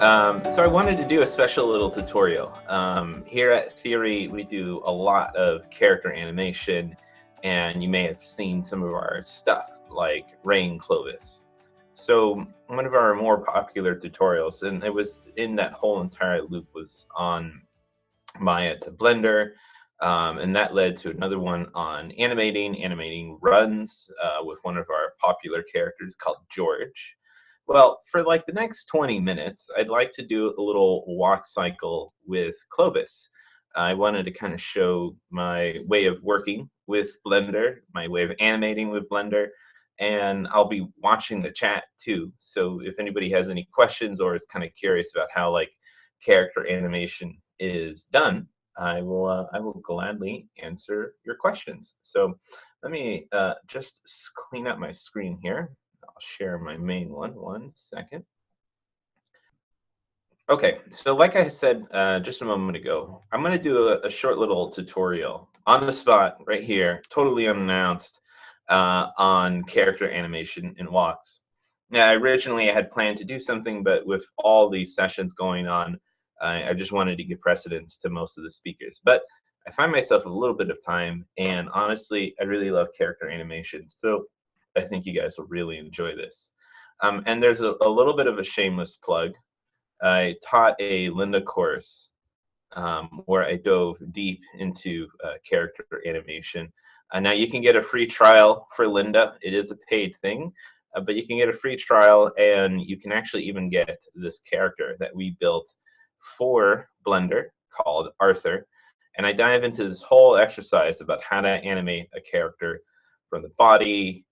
So I wanted to do a special little tutorial. Here at Theory, we do a lot of character animation, and you may have seen some of our stuff like Rain Clovis. So one of our more popular tutorials, and it was in that whole entire loop, was on Maya to Blender, and that led to another one on animating runs with one of our popular characters called George. Well, for like the next 20 minutes, I'd like to do a little walk cycle with Clovis. I wanted to kind of show my way of working with Blender, my way of animating with Blender, and I'll be watching the chat too. So if anybody has any questions or is kind of curious about how like character animation is done, I will gladly answer your questions. So let me just clean up my screen here. I'll share my main one second. Okay, so like I said just a moment ago, I'm going to do a short little tutorial on the spot right here, totally unannounced, on character animation in walks. Now, originally I had planned to do something, but with all these sessions going on, I just wanted to give precedence to most of the speakers. But I find myself a little bit of time, and honestly, I really love character animation, so I think you guys will really enjoy this. And there's a little bit of a shameless plug. I taught a Linda course where I dove deep into character animation. Now you can get a free trial for Linda. It is a paid thing, but you can get a free trial, and you can actually even get this character that we built for Blender called Arthur. And I dive into this whole exercise about how to animate a character from the body,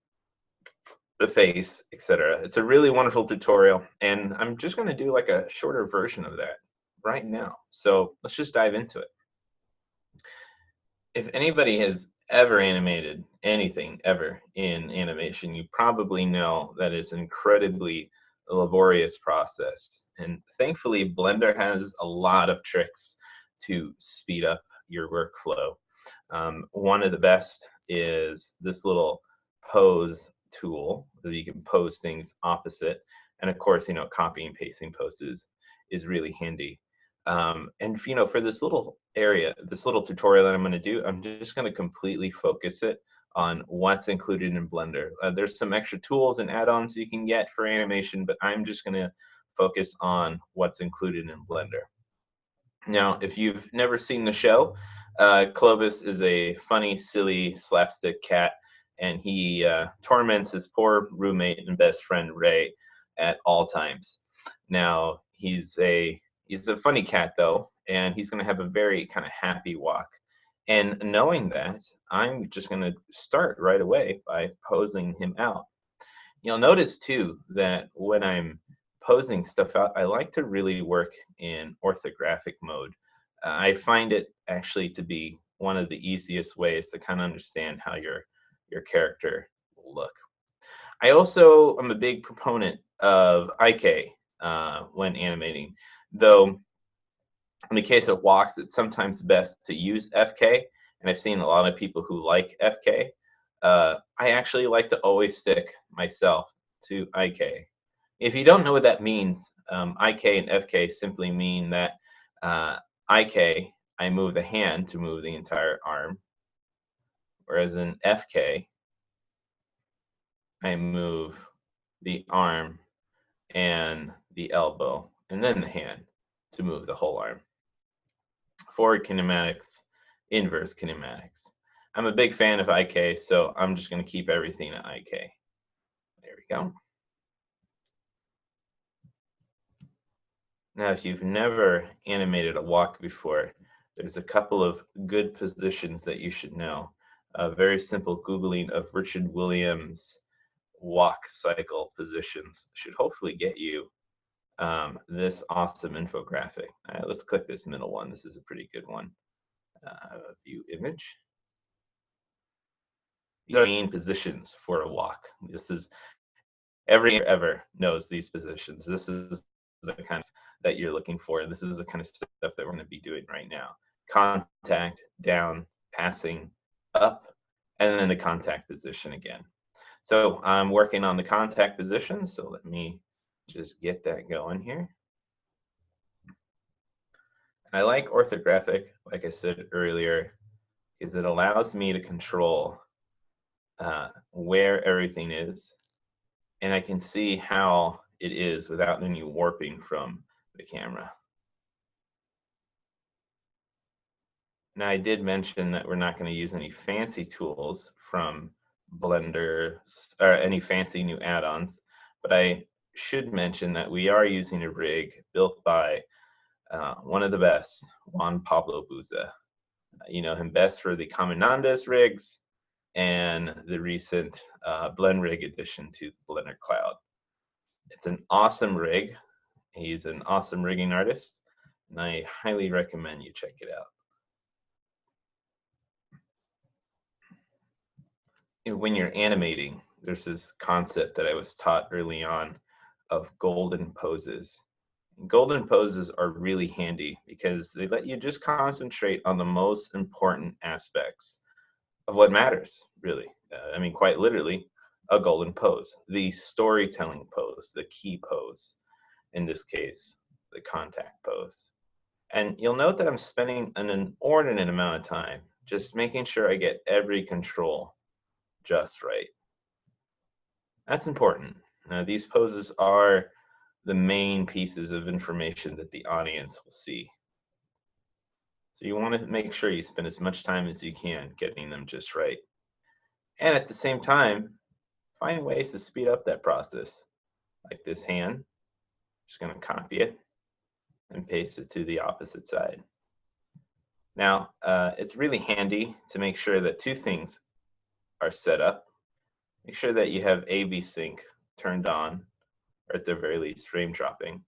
the face, etc. It's a really wonderful tutorial, and I'm just going to do like a shorter version of that right now. So let's just dive into it. If anybody has ever animated anything ever in animation, you probably know that it's an incredibly laborious process. And thankfully, Blender has a lot of tricks to speed up your workflow. One of the best is this little pose tool that you can pose things opposite. And of course, copy and pasting poses is really handy. And for this little area, this little tutorial that I'm going to do, I'm just going to completely focus it on what's included in Blender. There's some extra tools and add-ons you can get for animation, but I'm just going to focus on what's included in Blender. Now, if you've never seen the show, Clovis is a funny, silly, slapstick cat, and he torments his poor roommate and best friend Ray at all times. Now, he's a funny cat though, and he's going to have a very kind of happy walk. And knowing that, I'm just going to start right away by posing him out. You'll notice too that when I'm posing stuff out, I like to really work in orthographic mode. I find it actually to be one of the easiest ways to kind of understand how your character will look. I also am a big proponent of IK when animating, though in the case of walks, it's sometimes best to use FK, and I've seen a lot of people who like FK. I actually like to always stick myself to IK. If you don't know what that means, IK and FK simply mean that IK, I move the hand to move the entire arm, whereas in FK, I move the arm and the elbow, and then the hand to move the whole arm. Forward kinematics, inverse kinematics. I'm a big fan of IK, so I'm just going to keep everything at IK. There we go. Now, if you've never animated a walk before, there's a couple of good positions that you should know. A very simple Googling of Richard Williams' walk cycle positions should hopefully get you this awesome infographic. Let's click this middle one. This is a pretty good one. View image. These are main positions for a walk. This is every ever knows these positions. This is the kind of that you're looking for. This is the kind of stuff that we're going to be doing right now. Contact, down, passing, up, and then the contact position again. So I'm working on the contact position, so let me just get that going here. And I like orthographic, like I said earlier, because it allows me to control where everything is, and I can see how it is without any warping from the camera. Now, I did mention that we're not going to use any fancy tools from Blender or any fancy new add-ons, but I should mention that we are using a rig built by one of the best, Juan Pablo Buza. You know him best for the Caminandes rigs and the recent Blend Rig addition to Blender Cloud. It's an awesome rig. He's an awesome rigging artist, and I highly recommend you check it out. When you're animating, there's this concept that I was taught early on of golden poses. Golden poses are really handy because they let you just concentrate on the most important aspects of what matters, really. I mean, quite literally, a golden pose, the storytelling pose, the key pose, in this case, the contact pose. And you'll note that I'm spending an inordinate amount of time just making sure I get every control just right. That's important. Now, these poses are the main pieces of information that the audience will see. So you want to make sure you spend as much time as you can getting them just right. And at the same time, find ways to speed up that process. Like this hand, just going to copy it and paste it to the opposite side. Now, it's really handy to make sure that two things are set up. Make sure that you have AV sync turned on, or at the very least, frame dropping,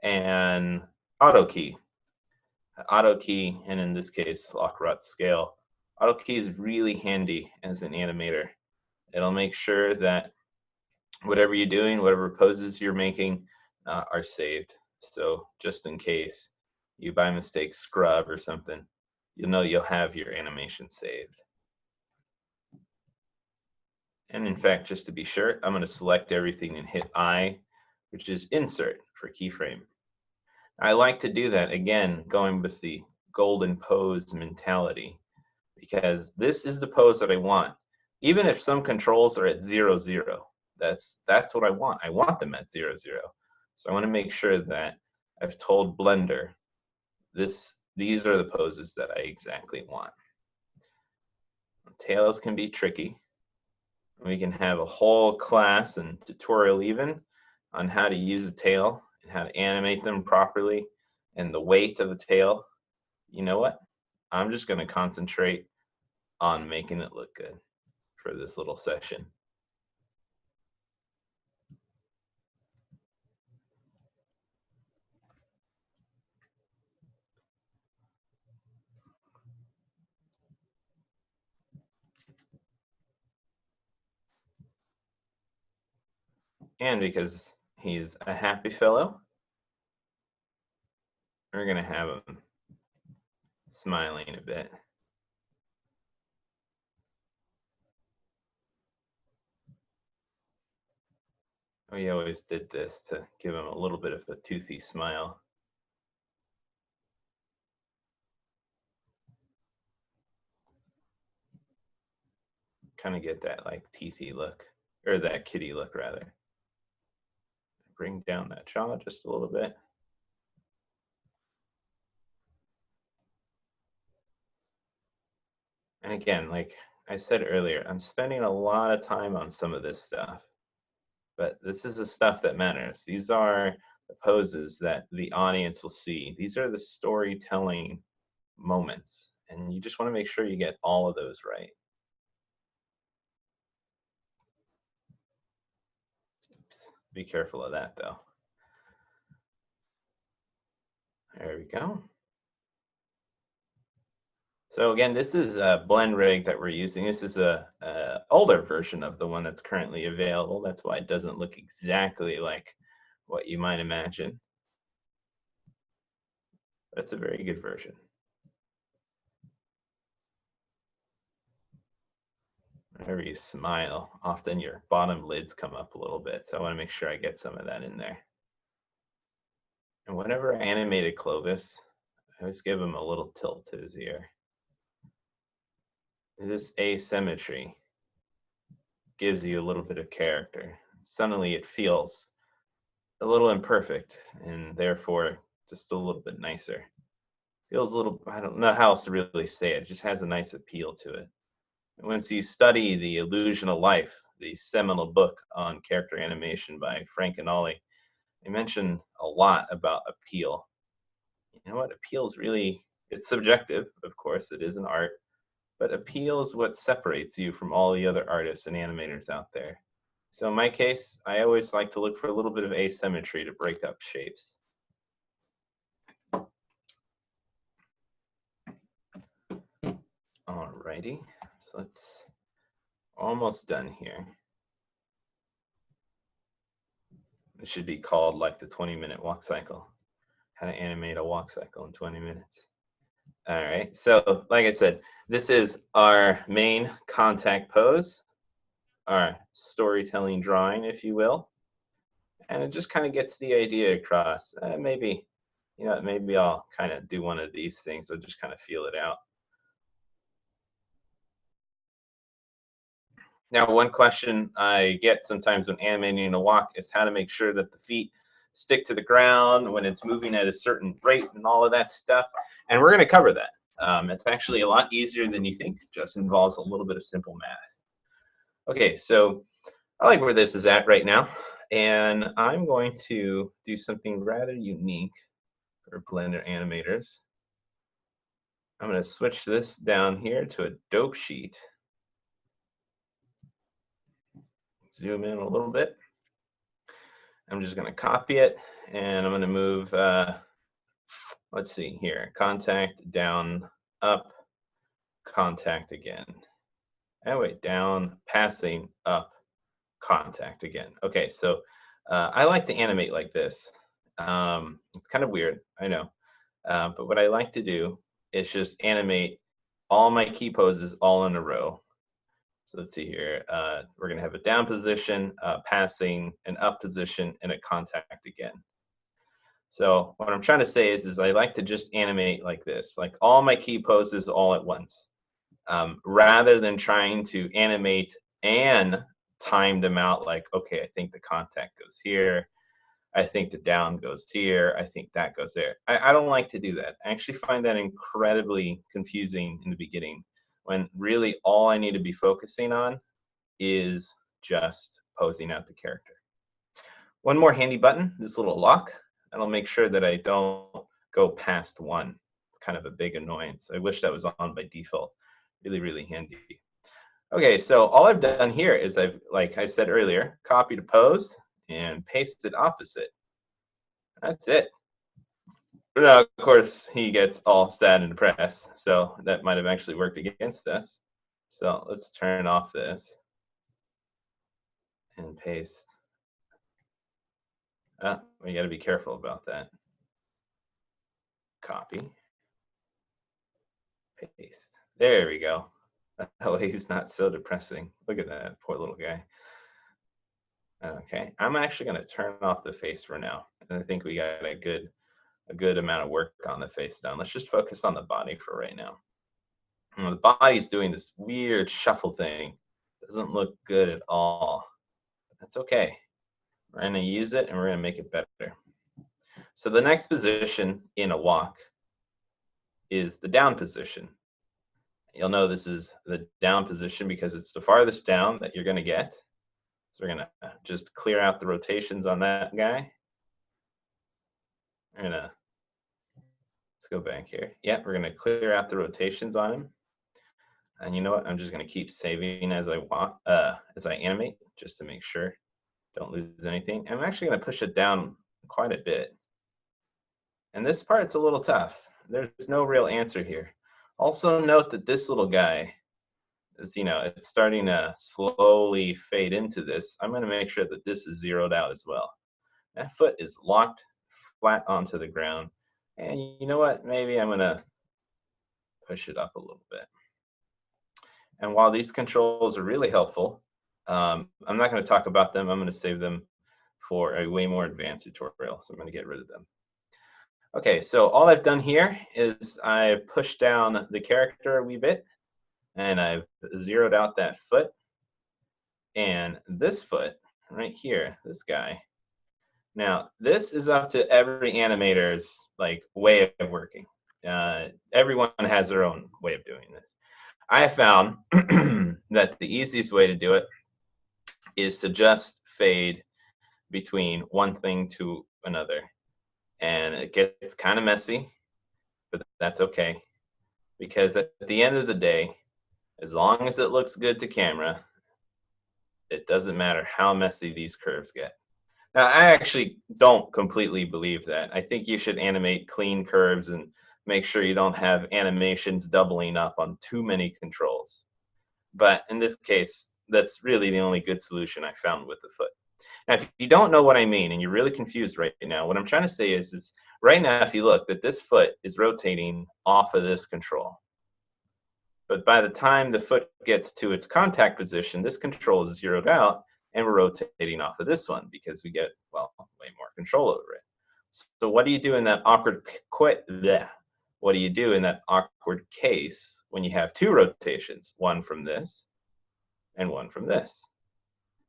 and auto key. Auto key, and in this case, lock-rot scale. Auto key is really handy as an animator. It'll make sure that whatever you're doing, whatever poses you're making, are saved. So just in case you by mistake scrub or something, you'll know you'll have your animation saved. And in fact, just to be sure, I'm going to select everything and hit I, which is insert for keyframe. I like to do that, again, going with the golden pose mentality, because this is the pose that I want. Even if some controls are at 0, 0, that's what I want. I want them at 0, 0. So I want to make sure that I've told Blender these are the poses that I exactly want. Tails can be tricky. We can have a whole class and tutorial even on how to use a tail and how to animate them properly and the weight of a tail. You know what? I'm just going to concentrate on making it look good for this little session. And because he's a happy fellow, we're going to have him smiling a bit. We always did this to give him a little bit of a toothy smile. Kind of get that like teethy look, or that kitty look rather. Bring down that jaw just a little bit. And again, like I said earlier, I'm spending a lot of time on some of this stuff, but this is the stuff that matters. These are the poses that the audience will see. These are the storytelling moments, and you just want to make sure you get all of those right. Oops. Be careful of that, though. There we go. So again, this is a blend rig that we're using. This is a older version of the one that's currently available. That's why it doesn't look exactly like what you might imagine. That's a very good version. Whenever you smile, often your bottom lids come up a little bit. So I want to make sure I get some of that in there. And whenever I animated Clovis, I always give him a little tilt to his ear. This asymmetry gives you a little bit of character. Suddenly it feels a little imperfect and therefore just a little bit nicer. Feels a little, I don't know how else to really say it, just has a nice appeal to it. And once you study The Illusion of Life, the seminal book on character animation by Frank and Ollie, they mention a lot about appeal. You know what? Appeal is really, it's subjective, of course, it is an art, but appeal is what separates you from all the other artists and animators out there. So in my case, I always like to look for a little bit of asymmetry to break up shapes. Alrighty, so let's almost done here. It should be called like the 20-minute walk cycle. How to animate a walk cycle in 20 minutes. All right, so like I said, this is our main contact pose, our storytelling drawing, if you will. And it just kind of gets the idea across. Maybe, you know, maybe I'll kind of do one of these things. I'll just kind of feel it out. Now, one question I get sometimes when animating a walk is how to make sure that the feet stick to the ground when it's moving at a certain rate and all of that stuff. And we're going to cover that. It's actually a lot easier than you think. Just involves a little bit of simple math. Okay, so I like where this is at right now. And I'm going to do something rather unique for Blender animators. I'm going to switch this down here to a dope sheet. Zoom in a little bit. I'm just going to copy it, and I'm going to move, let's see here, contact, down, up, contact again. And wait, down, passing, up, contact again. Okay, so I like to animate like this. It's kind of weird, I know. But what I like to do is just animate all my key poses all in a row. So let's see here. We're going to have a down position, passing, an up position, and a contact again. So what I'm trying to say is I like to just animate like this, like all my key poses all at once, rather than trying to animate and time them out like, okay, I think the contact goes here. I think the down goes here. I think that goes there. I don't like to do that. I actually find that incredibly confusing in the beginning when really all I need to be focusing on is just posing out the character. One more handy button, this little lock. That'll make sure that I don't go past one. It's kind of a big annoyance. I wish that was on by default. Really, really handy. Okay, so all I've done here is I've, like I said earlier, copied a pose and pasted opposite. That's it. Now, of course, he gets all sad and depressed, so that might have actually worked against us. So let's turn off this and paste. We got to be careful about that. Copy, paste. There we go. That way he's not so depressing. Look at that poor little guy. Okay, I'm actually going to turn off the face for now, and I think we got a good amount of work on the face done. Let's just focus on the body for right now. The body's doing this weird shuffle thing. Doesn't look good at all. That's okay. We're going to use it and we're going to make it better. So the next position in a walk is the down position. You'll know this is the down position because it's the farthest down that you're going to get. So we're going to just clear out the rotations on that guy. We're going to, let's go back here. Yeah, we're going to clear out the rotations on him. And you know what? I'm just going to keep saving as I walk, as I animate, just to make sure don't lose anything. I'm actually going to push it down quite a bit. And this part's a little tough. There's no real answer here. Also note that this little guy is, you know, it's starting to slowly fade into this. I'm going to make sure that this is zeroed out as well. That foot is locked flat onto the ground. And you know what? Maybe I'm going to push it up a little bit. And while these controls are really helpful, I'm not going to talk about them. I'm going to save them for a way more advanced tutorial. So I'm going to get rid of them. Okay, so all I've done here is I've pushed down the character a wee bit, and I've zeroed out that foot, and this foot right here, this guy. Now, this is up to every animator's like way of working. Everyone has their own way of doing this. I have found that the easiest way to do it is to just fade between one thing to another. And it gets kind of messy, but that's okay. Because at the end of the day, as long as it looks good to camera, it doesn't matter how messy these curves get. Now, I actually don't completely believe that. I think you should animate clean curves and make sure you don't have animations doubling up on too many controls. But in this case, that's really the only good solution I found with the foot. Now, if you don't know what I mean and you're really confused right now, what I'm trying to say is right now, if you look, that this foot is rotating off of this control. But by the time the foot gets to its contact position, this control is zeroed out and we're rotating off of this one because we get, well, way more control over it. So what do you do in that what do you do in that awkward case when you have two rotations, one from this and one from this?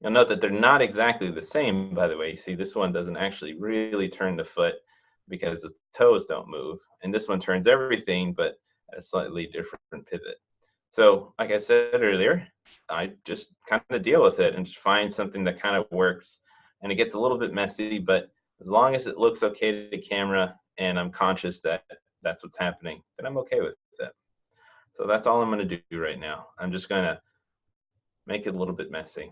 You'll note that they're not exactly the same, by the way. You see, this one doesn't actually really turn the foot because the toes don't move. And this one turns everything, but at a slightly different pivot. So, like I said earlier, I just kind of deal with it and just find something that kind of works. And it gets a little bit messy, but as long as it looks okay to the camera and I'm conscious that that's what's happening, then I'm okay with it. So that's all I'm going to do right now. I'm just going to make it a little bit messy.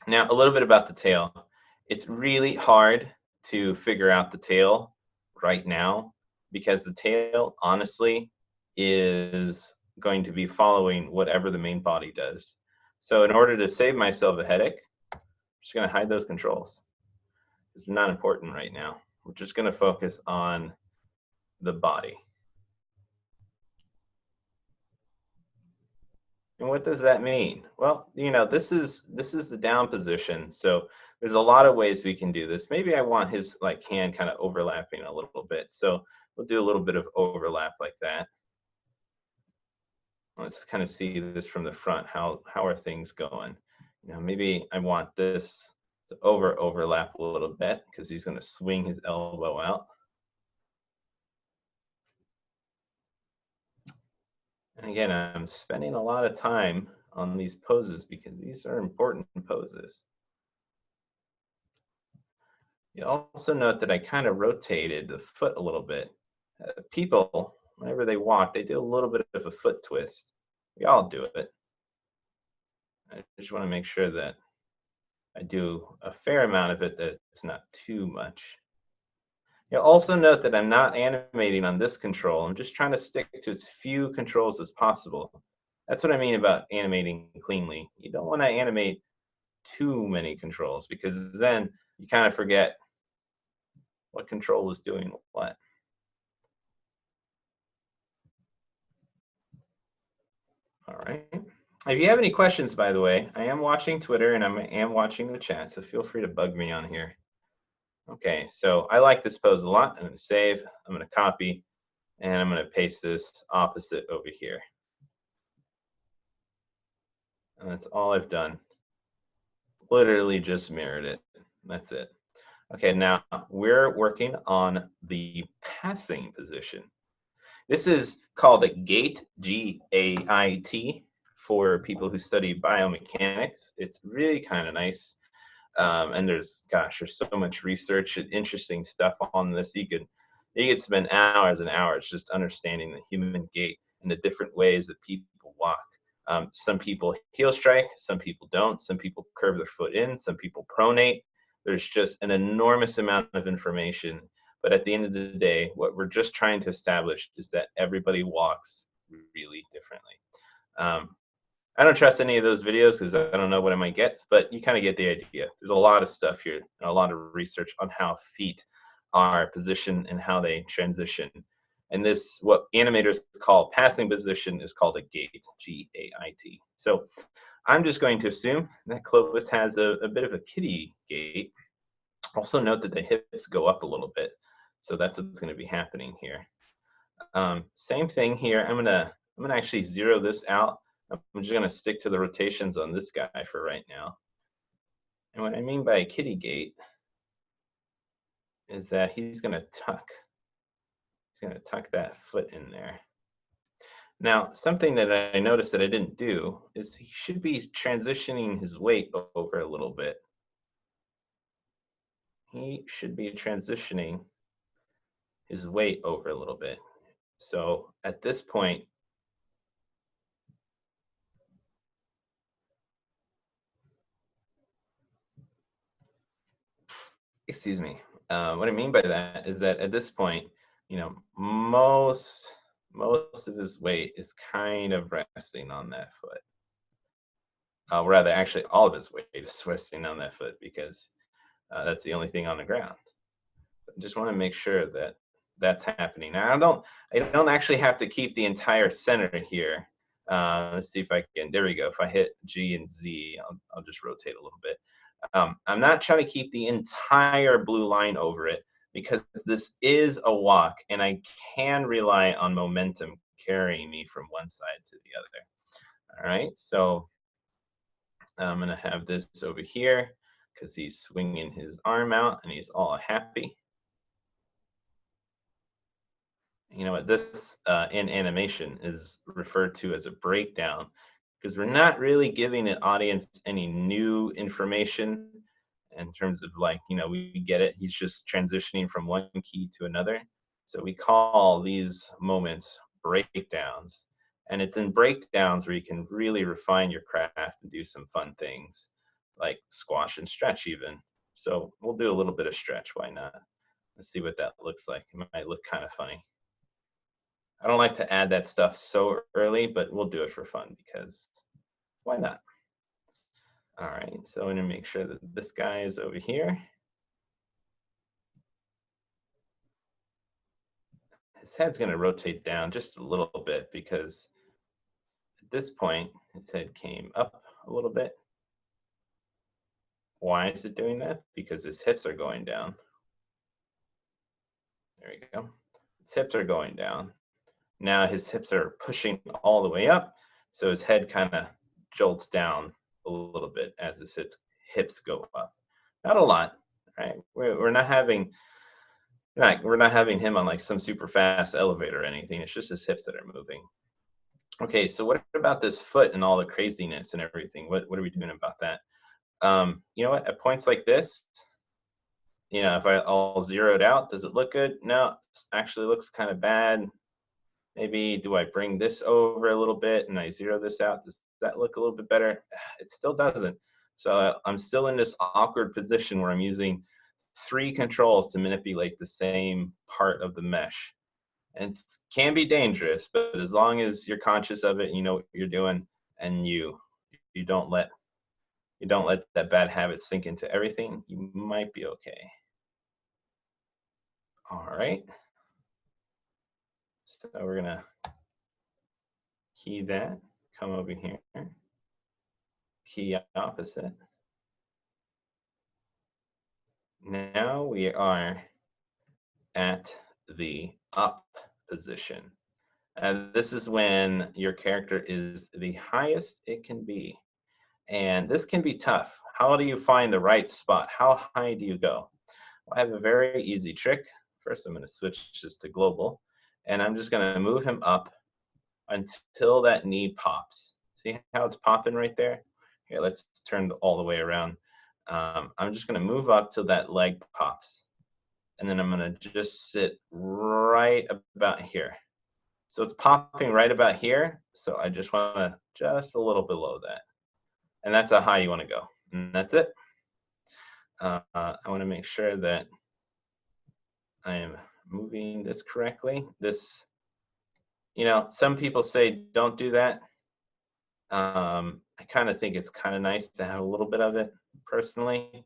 Now, a little bit about the tail. It's really hard to figure out the tail right now because the tail, honestly, is going to be following whatever the main body does. So in order to save myself a headache, I'm just going to hide those controls. It's not important right now. We're just going to focus on the body. And what does that mean? Well, this is the down position. So there's a lot of ways we can do this. Maybe I want his like hand kind of overlapping a little bit. So we'll do a little bit of overlap like that. Let's kind of see this from the front. How are things going? Maybe I want this to overlap a little bit because he's going to swing his elbow out. And again, I'm spending a lot of time on these poses because these are important poses. You also note that I kind of rotated the foot a little bit. People, whenever they walk, they do a little bit of a foot twist. We all do it. I just want to make sure that I do a fair amount of it, that it's not too much. You'll also note that I'm not animating on this control. I'm just trying to stick to as few controls as possible. That's what I mean about animating cleanly. You don't want to animate too many controls because then you kind of forget what control is doing what. All right. If you have any questions, by the way, I am watching Twitter and I am watching the chat, so feel free to bug me on here. Okay, so I like this pose a lot. I'm going to save, I'm going to copy, and I'm going to paste this opposite over here. And that's all I've done. Literally just mirrored it. That's it. Okay, now we're working on the passing position. This is called a gait, G-A-I-T, for people who study biomechanics. It's really kind of nice. And there's so much research and interesting stuff on this. You could spend hours and hours just understanding the human gait and the different ways that people walk. Some people heel strike, some people don't. Some people curve their foot in, some people pronate. There's just an enormous amount of information. But at the end of the day, what we're just trying to establish is that everybody walks really differently. I don't trust any of those videos because I don't know what I might get, but you kind of get the idea. There's a lot of stuff here and a lot of research on how feet are positioned and how they transition. And this, what animators call passing position, is called a gait, G-A-I-T. So I'm just going to assume that Clovis has a bit of a kiddie gait. Also note that the hips go up a little bit. So that's what's going to be happening here. Same thing here. I'm gonna actually zero this out. I'm just gonna stick to the rotations on this guy for right now. And what I mean by a kitty gate is that he's gonna tuck. He's gonna tuck that foot in there. Now, something that I noticed that I didn't do is he should be transitioning his weight over a little bit. He should be transitioning his weight over a little bit. So at this point, excuse me. What I mean by that is that at this point, most of his weight is kind of resting on that foot. Rather, actually, all of his weight is resting on that foot because that's the only thing on the ground. But just want to make sure that that's happening. Now, I don't actually have to keep the entire center here. Let's see if I can. There we go. If I hit G and Z, I'll just rotate a little bit. I'm not trying to keep the entire blue line over it because this is a walk and I can rely on momentum carrying me from one side to the other. All right, so I'm going to have this over here because he's swinging his arm out and he's all happy. You know what, this in animation is referred to as a breakdown because we're not really giving an audience any new information in terms of like, we get it. He's just transitioning from one key to another. So we call these moments breakdowns. And it's in breakdowns where you can really refine your craft and do some fun things like squash and stretch even. So we'll do a little bit of stretch. Why not? Let's see what that looks like. It might look kind of funny. I don't like to add that stuff so early, but we'll do it for fun because why not? All right, so I'm gonna make sure that this guy is over here. His head's gonna rotate down just a little bit because at this point, his head came up a little bit. Why is it doing that? Because his hips are going down. There we go. His hips are going down. Now his hips are pushing all the way up, so his head kind of jolts down a little bit as his hips go up. Not a lot, right? We're not having we're not having him on like some super fast elevator or anything. It's just his hips that are moving. Okay, so what about this foot and all the craziness and everything? What are we doing about that? You know what? At points like this, if I'll zero it out, does it look good? No, it actually looks kind of bad. Maybe do I bring this over a little bit and I zero this out? Does that look a little bit better? It still doesn't. So I'm still in this awkward position where I'm using 3 controls to manipulate the same part of the mesh. And it can be dangerous, but as long as you're conscious of it, and you know what you're doing, and you don't let that bad habit sink into everything, you might be okay. All right. So we're gonna key that, come over here, key opposite. Now we are at the up position. And this is when your character is the highest it can be. And this can be tough. How do you find the right spot? How high do you go? Well, I have a very easy trick. First, I'm going to switch this to global. And I'm just going to move him up until that knee pops. See how it's popping right there? Here, let's turn all the way around. I'm just going to move up till that leg pops. And then I'm going to just sit right about here. So it's popping right about here. So I just want to just a little below that. And that's how high you want to go. And that's it. I want to make sure that I am moving this correctly. This, some people say don't do that. I kind of think it's kind of nice to have a little bit of it personally.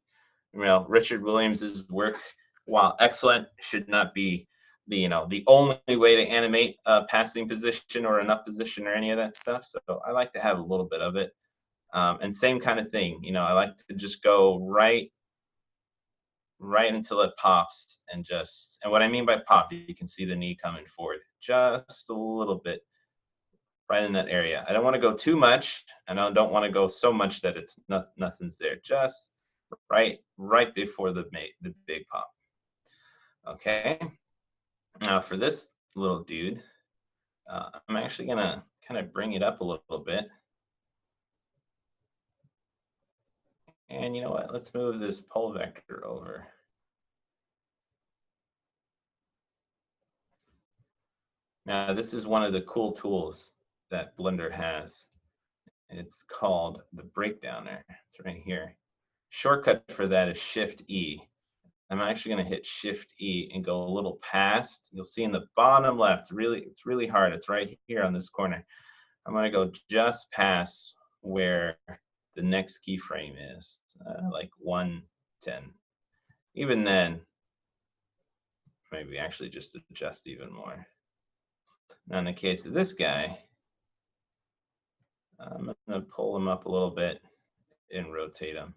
Richard Williams's work, while excellent, should not be the only way to animate a passing position or an up position or any of that stuff. So I like to have a little bit of it. And same kind of thing, I like to just go right right until it pops, and what I mean by pop, you can see the knee coming forward just a little bit right in that area. I don't want to go too much, and I don't want to go so much that it's nothing's there. Just right before the big pop. Okay. Now for this little dude, I'm actually gonna kind of bring it up a little bit. And you know what? Let's move this pole vector over. Now this is one of the cool tools that Blender has. It's called the breakdowner. It's right here. Shortcut for that is Shift E. I'm actually going to hit Shift E and go a little past. You'll see in the bottom left, it's really hard. It's right here on this corner. I'm going to go just past where the next keyframe is, like 110. Even then, maybe actually just adjust even more. Now in the case of this guy, I'm going to pull him up a little bit and rotate him.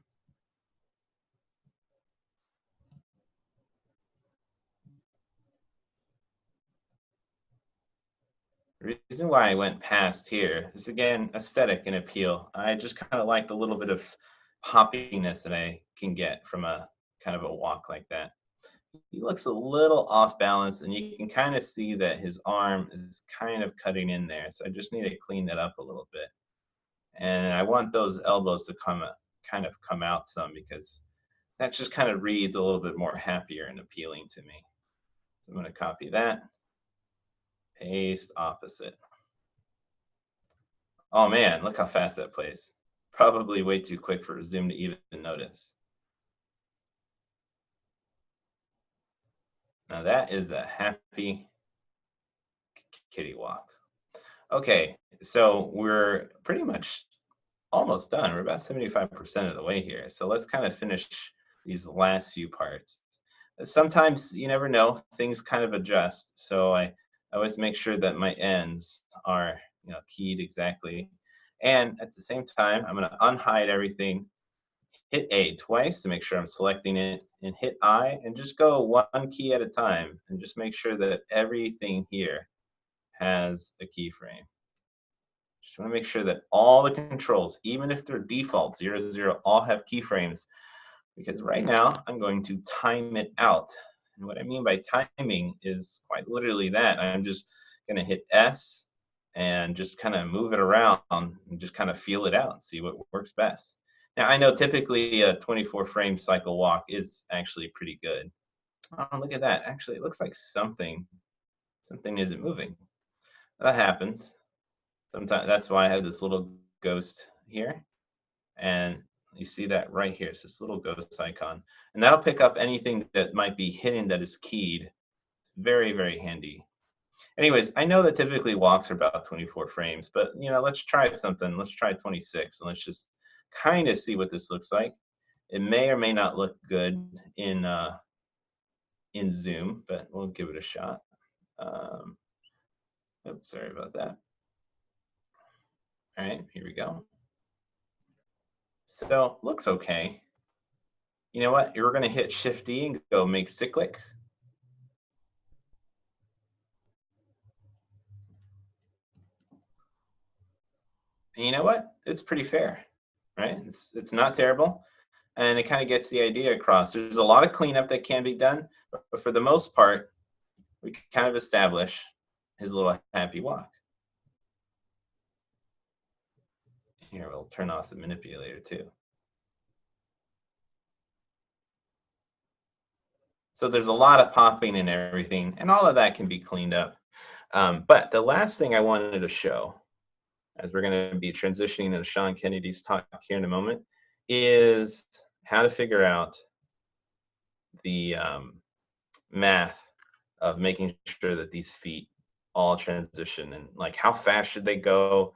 The reason why I went past here is, again, aesthetic and appeal. I just kind of like the little bit of poppiness that I can get from a kind of a walk like that. He looks a little off balance, and you can kind of see that his arm is kind of cutting in there. So I just need to clean that up a little bit. And I want those elbows to kind of come out some, because that just kind of reads a little bit more happier and appealing to me. So I'm going to copy that, paste opposite. Oh man, look how fast that plays. Probably way too quick for Zoom to even notice. Now that is a happy kitty walk. Okay, so we're pretty much almost done. We're about 75% of the way here. So let's kind of finish these last few parts. Sometimes you never know, things kind of adjust. So I always make sure that my ends are, keyed exactly. And at the same time, I'm going to unhide everything, hit A twice to make sure I'm selecting it, and hit I, and just go one key at a time, and just make sure that everything here has a keyframe. Just want to make sure that all the controls, even if they're default 0, 0, all have keyframes, because right now I'm going to time it out. And what I mean by timing is quite literally that. I'm just going to hit S and just kind of move it around and just kind of feel it out and see what works best. Now, I know typically a 24 frame cycle walk is actually pretty good. Oh, look at that. Actually, it looks like something isn't moving. That happens. Sometimes that's why I have this little ghost here. And you see that right here. It's this little ghost icon. And that'll pick up anything that might be hidden that is keyed. It's very, very handy. Anyways, I know that typically walks are about 24 frames, but let's try something. Let's try 26, and let's just kind of see what this looks like. It may or may not look good in Zoom, but we'll give it a shot. Oops, sorry about that. All right, here we go. So looks okay. You know what? We're going to hit Shift D and go make cyclic. And you know what? It's pretty fair, right? It's not terrible, and it kind of gets the idea across. There's a lot of cleanup that can be done, but for the most part, we can kind of establish his little happy walk. Here, we'll turn off the manipulator too. So there's a lot of popping and everything, and all of that can be cleaned up. But the last thing I wanted to show, as we're going to be transitioning into Sean Kennedy's talk here in a moment, is how to figure out the math of making sure that these feet all transition, and like how fast should they go.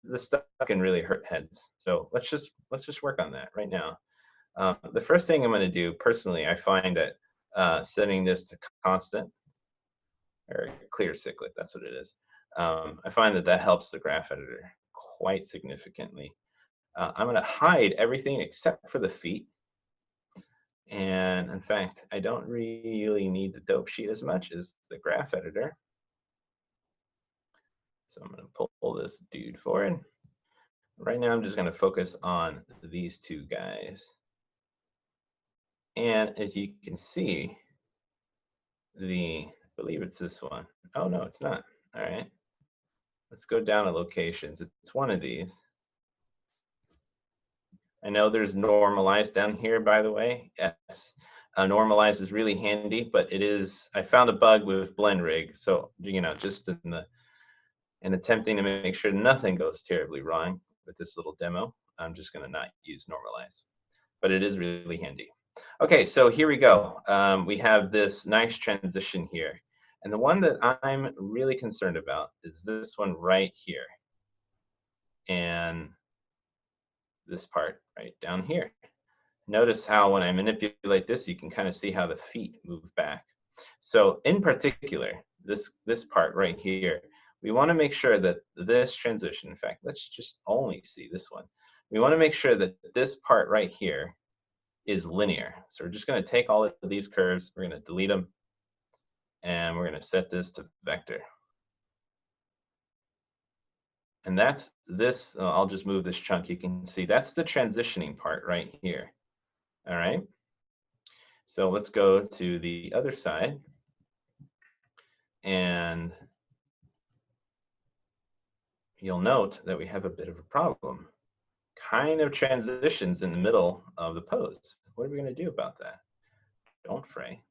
This stuff can really hurt heads. So let's just work on that right now. The first thing I'm going to do personally, I find that setting this to constant or clear cyclic, that's what it is. I find that helps the graph editor quite significantly. I'm going to hide everything except for the feet. And in fact, I don't really need the dope sheet as much as the graph editor. So I'm going to pull this dude forward. Right now, I'm just going to focus on these two guys. And as you can see, I believe it's this one. Oh, no, it's not. All right. Let's go down to locations. It's one of these. I know there's normalize down here, by the way. Yes, normalize is really handy, but it is, I found a bug with blend rig. So, just in attempting to make sure nothing goes terribly wrong with this little demo, I'm just going to not use normalize, but it is really handy. Okay, so here we go. We have this nice transition here. And the one that I'm really concerned about is this one right here. And this part right down here. Notice how when I manipulate this, you can kind of see how the feet move back. So in particular, this part right here, we want to make sure that this transition, in fact, let's just only see this one. We want to make sure that this part right here is linear. So we're just going to take all of these curves, we're going to delete them, and we're going to set this to vector. And that's this, I'll just move this chunk. You can see that's the transitioning part right here. All right. So let's go to the other side. And you'll note that we have a bit of a problem. Kind of transitions in the middle of the pose. What are we going to do about that? Don't fray.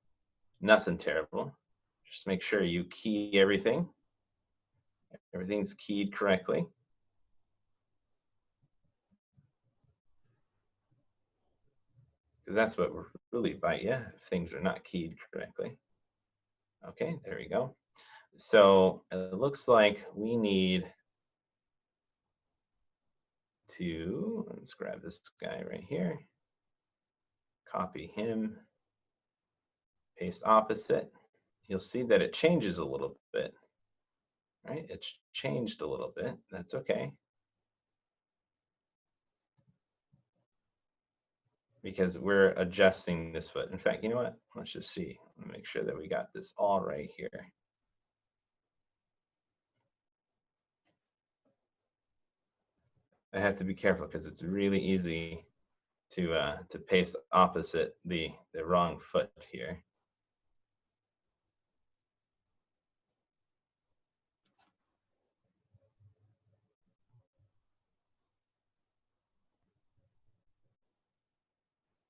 Nothing terrible. Just make sure you key everything. Everything's keyed correctly. Because that's what will really bite you if things are not keyed correctly. Okay, there we go. So it looks like we need to, let's grab this guy right here, copy him, paste opposite. You'll see that it changes a little bit, right? It's changed a little bit. That's okay. Because we're adjusting this foot. In fact, you know what? Let's just see. Make sure that we got this all right here. I have to be careful because it's really easy to paste opposite the wrong foot here.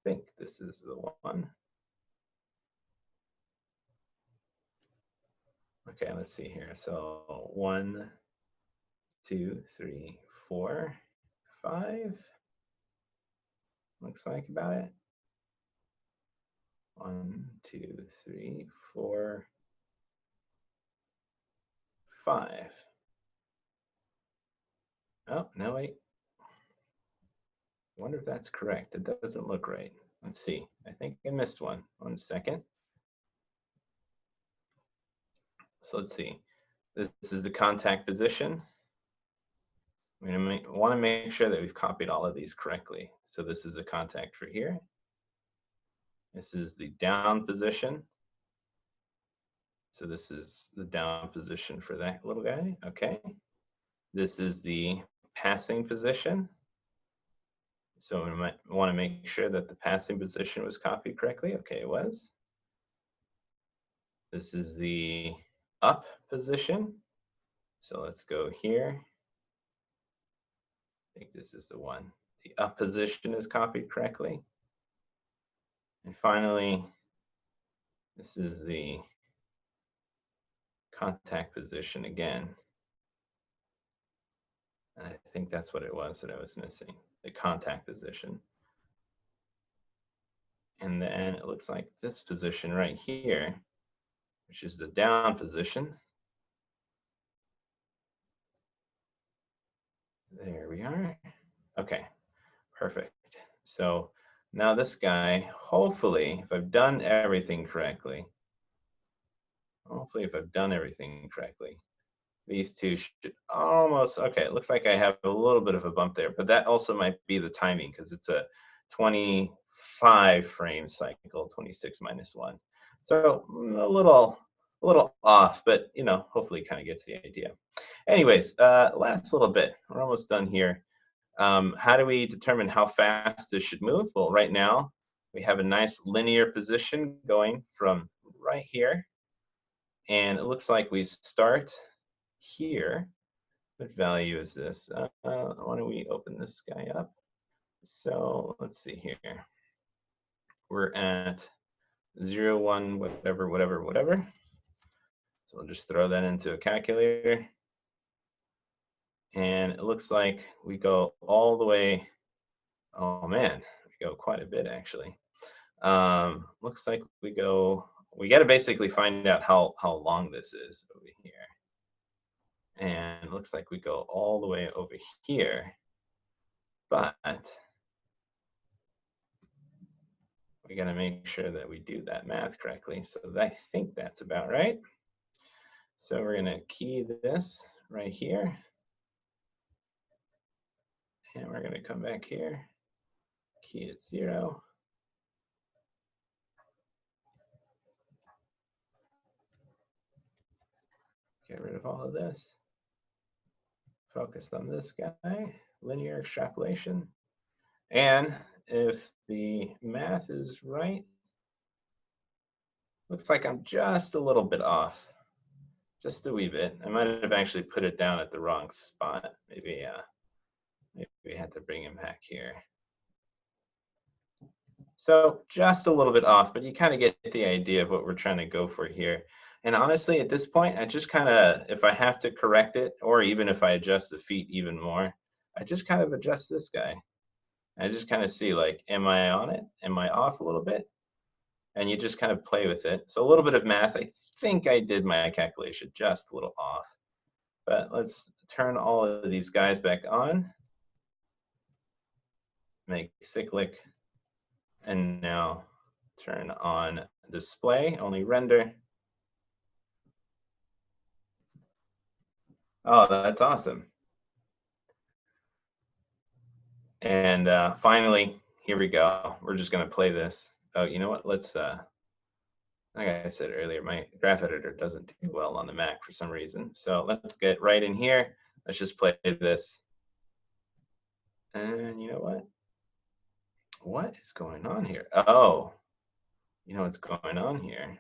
I think this is the one. Okay, let's see here. So 1, 2, 3, 4, 5. Looks like about it. 1, 2, 3, 4, 5. Oh, no, wait. I wonder if that's correct. It doesn't look right. Let's see. I think I missed one. 1 second. So let's see. This is the contact position. We're going to want to make sure that we've copied all of these correctly. So this is a contact for here. This is the down position. So this is the down position for that little guy. Okay. This is the passing position. So we might want to make sure that the passing position was copied correctly. Okay, it was. This is the up position. So let's go here. I think this is the one. The up position is copied correctly. And finally, this is the contact position again. And I think that's what it was that I was missing, the contact position. And then it looks like this position right here, which is the down position. There we are. Okay, perfect. So now this guy, hopefully, if I've done everything correctly, these two should almost, okay, it looks like I have a little bit of a bump there, but that also might be the timing because it's a 20 5 frame cycle, 26 minus 1. So a little off, but hopefully kind of gets the idea. Anyways, last little bit. We're almost done here. How do we determine how fast this should move? Well, right now we have a nice linear position going from right here, and it looks like we start here. What value is this? Why don't we open this guy up? So let's see here. We're at 0, 1, whatever, whatever, whatever. So we'll just throw that into a calculator. And it looks like we go all the way. Oh man, we go quite a bit actually. Looks like we got to basically find out how long this is over here. And it looks like we go all the way over here. But we got to make sure that we do that math correctly. So I think that's about right. So we're going to key this right here. And we're going to come back here, key it 0. Get rid of all of this. Focus on this guy, linear extrapolation. And if the math is right, looks like I'm just a little bit off, just a wee bit. I might have actually put it down at the wrong spot. Maybe we had to bring him back here. So just a little bit off, but you kind of get the idea of what we're trying to go for here. And honestly, at this point, I just kind of, if I have to correct it, or even if I adjust the feet even more, I just kind of adjust this guy. I just kind of see, like, am I on it? Am I off a little bit? And you just kind of play with it. So a little bit of math. I think I did my calculation just a little off. But let's turn all of these guys back on. Make cyclic. And now turn on display, only render. Oh, that's awesome. And finally, here we go. We're just going to play this. Oh, you know what? Let's, like I said earlier, my graph editor doesn't do well on the Mac for some reason. So let's get right in here. Let's just play this. And you know what? What is going on here? Oh, you know what's going on here?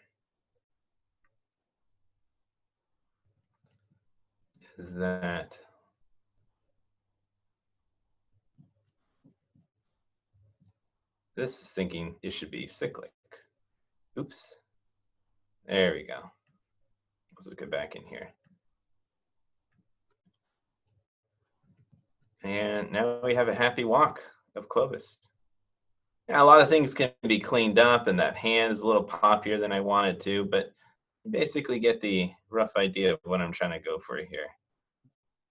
Is that this is thinking it should be cyclic. Oops. There we go. Let's get back in here. And now we have a happy walk of Clovis. Now, a lot of things can be cleaned up, and that hand is a little poppier than I wanted to, but you basically get the rough idea of what I'm trying to go for here.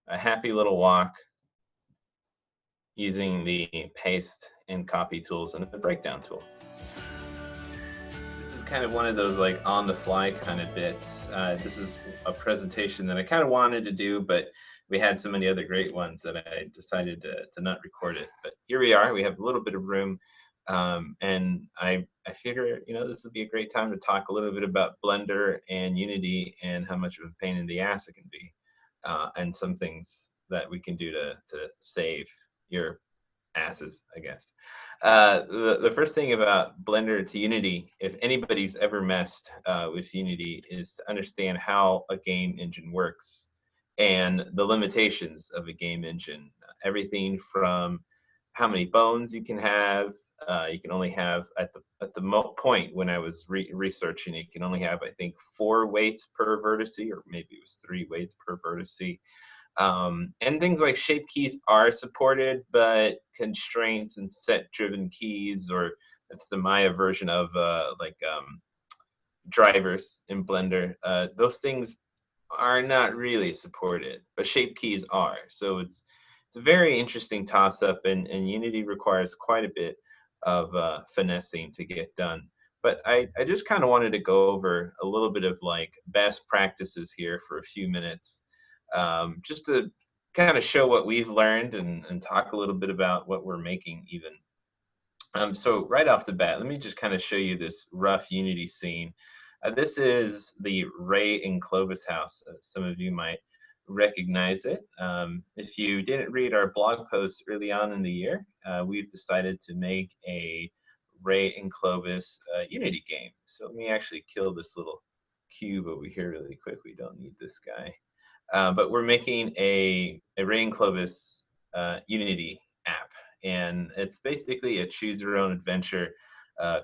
A happy little walk using the paste and copy tools and the breakdown tool. This is kind of one of those like on the fly kind of bits. This is a presentation that I kind of wanted to do, but we had so many other great ones that I decided to not record it. But here we are. We have a little bit of room. And I figure, this would be a great time to talk a little bit about Blender and Unity and how much of a pain in the ass it can be, and some things that we can do to save your asses, I guess. The first thing about Blender to Unity, if anybody's ever messed with Unity, is to understand how a game engine works and the limitations of a game engine. Everything from how many bones you can have. You can only have at the point when I was researching, you can only have, I think, 4 weights per vertice, or maybe it was 3 weights per vertice. And things like shape keys are supported, but constraints and set-driven keys, or that's the Maya version of drivers in Blender, those things are not really supported, but shape keys are. So it's a very interesting toss-up, and Unity requires quite a bit of finessing to get done. But I just kind of wanted to go over a little bit of like best practices here for a few minutes, just to kind of show what we've learned and talk a little bit about what we're making even. So right off the bat, let me just kind of show you this rough Unity scene. This is the Ray and Clovis house. Some of you might recognize it. If you didn't read our blog post early on in the year, we've decided to make a Ray and Clovis Unity game. So let me actually kill this little cube over here really quick. We don't need this guy. But we're making a Ray and Clovis Unity app, and it's basically a choose your own adventure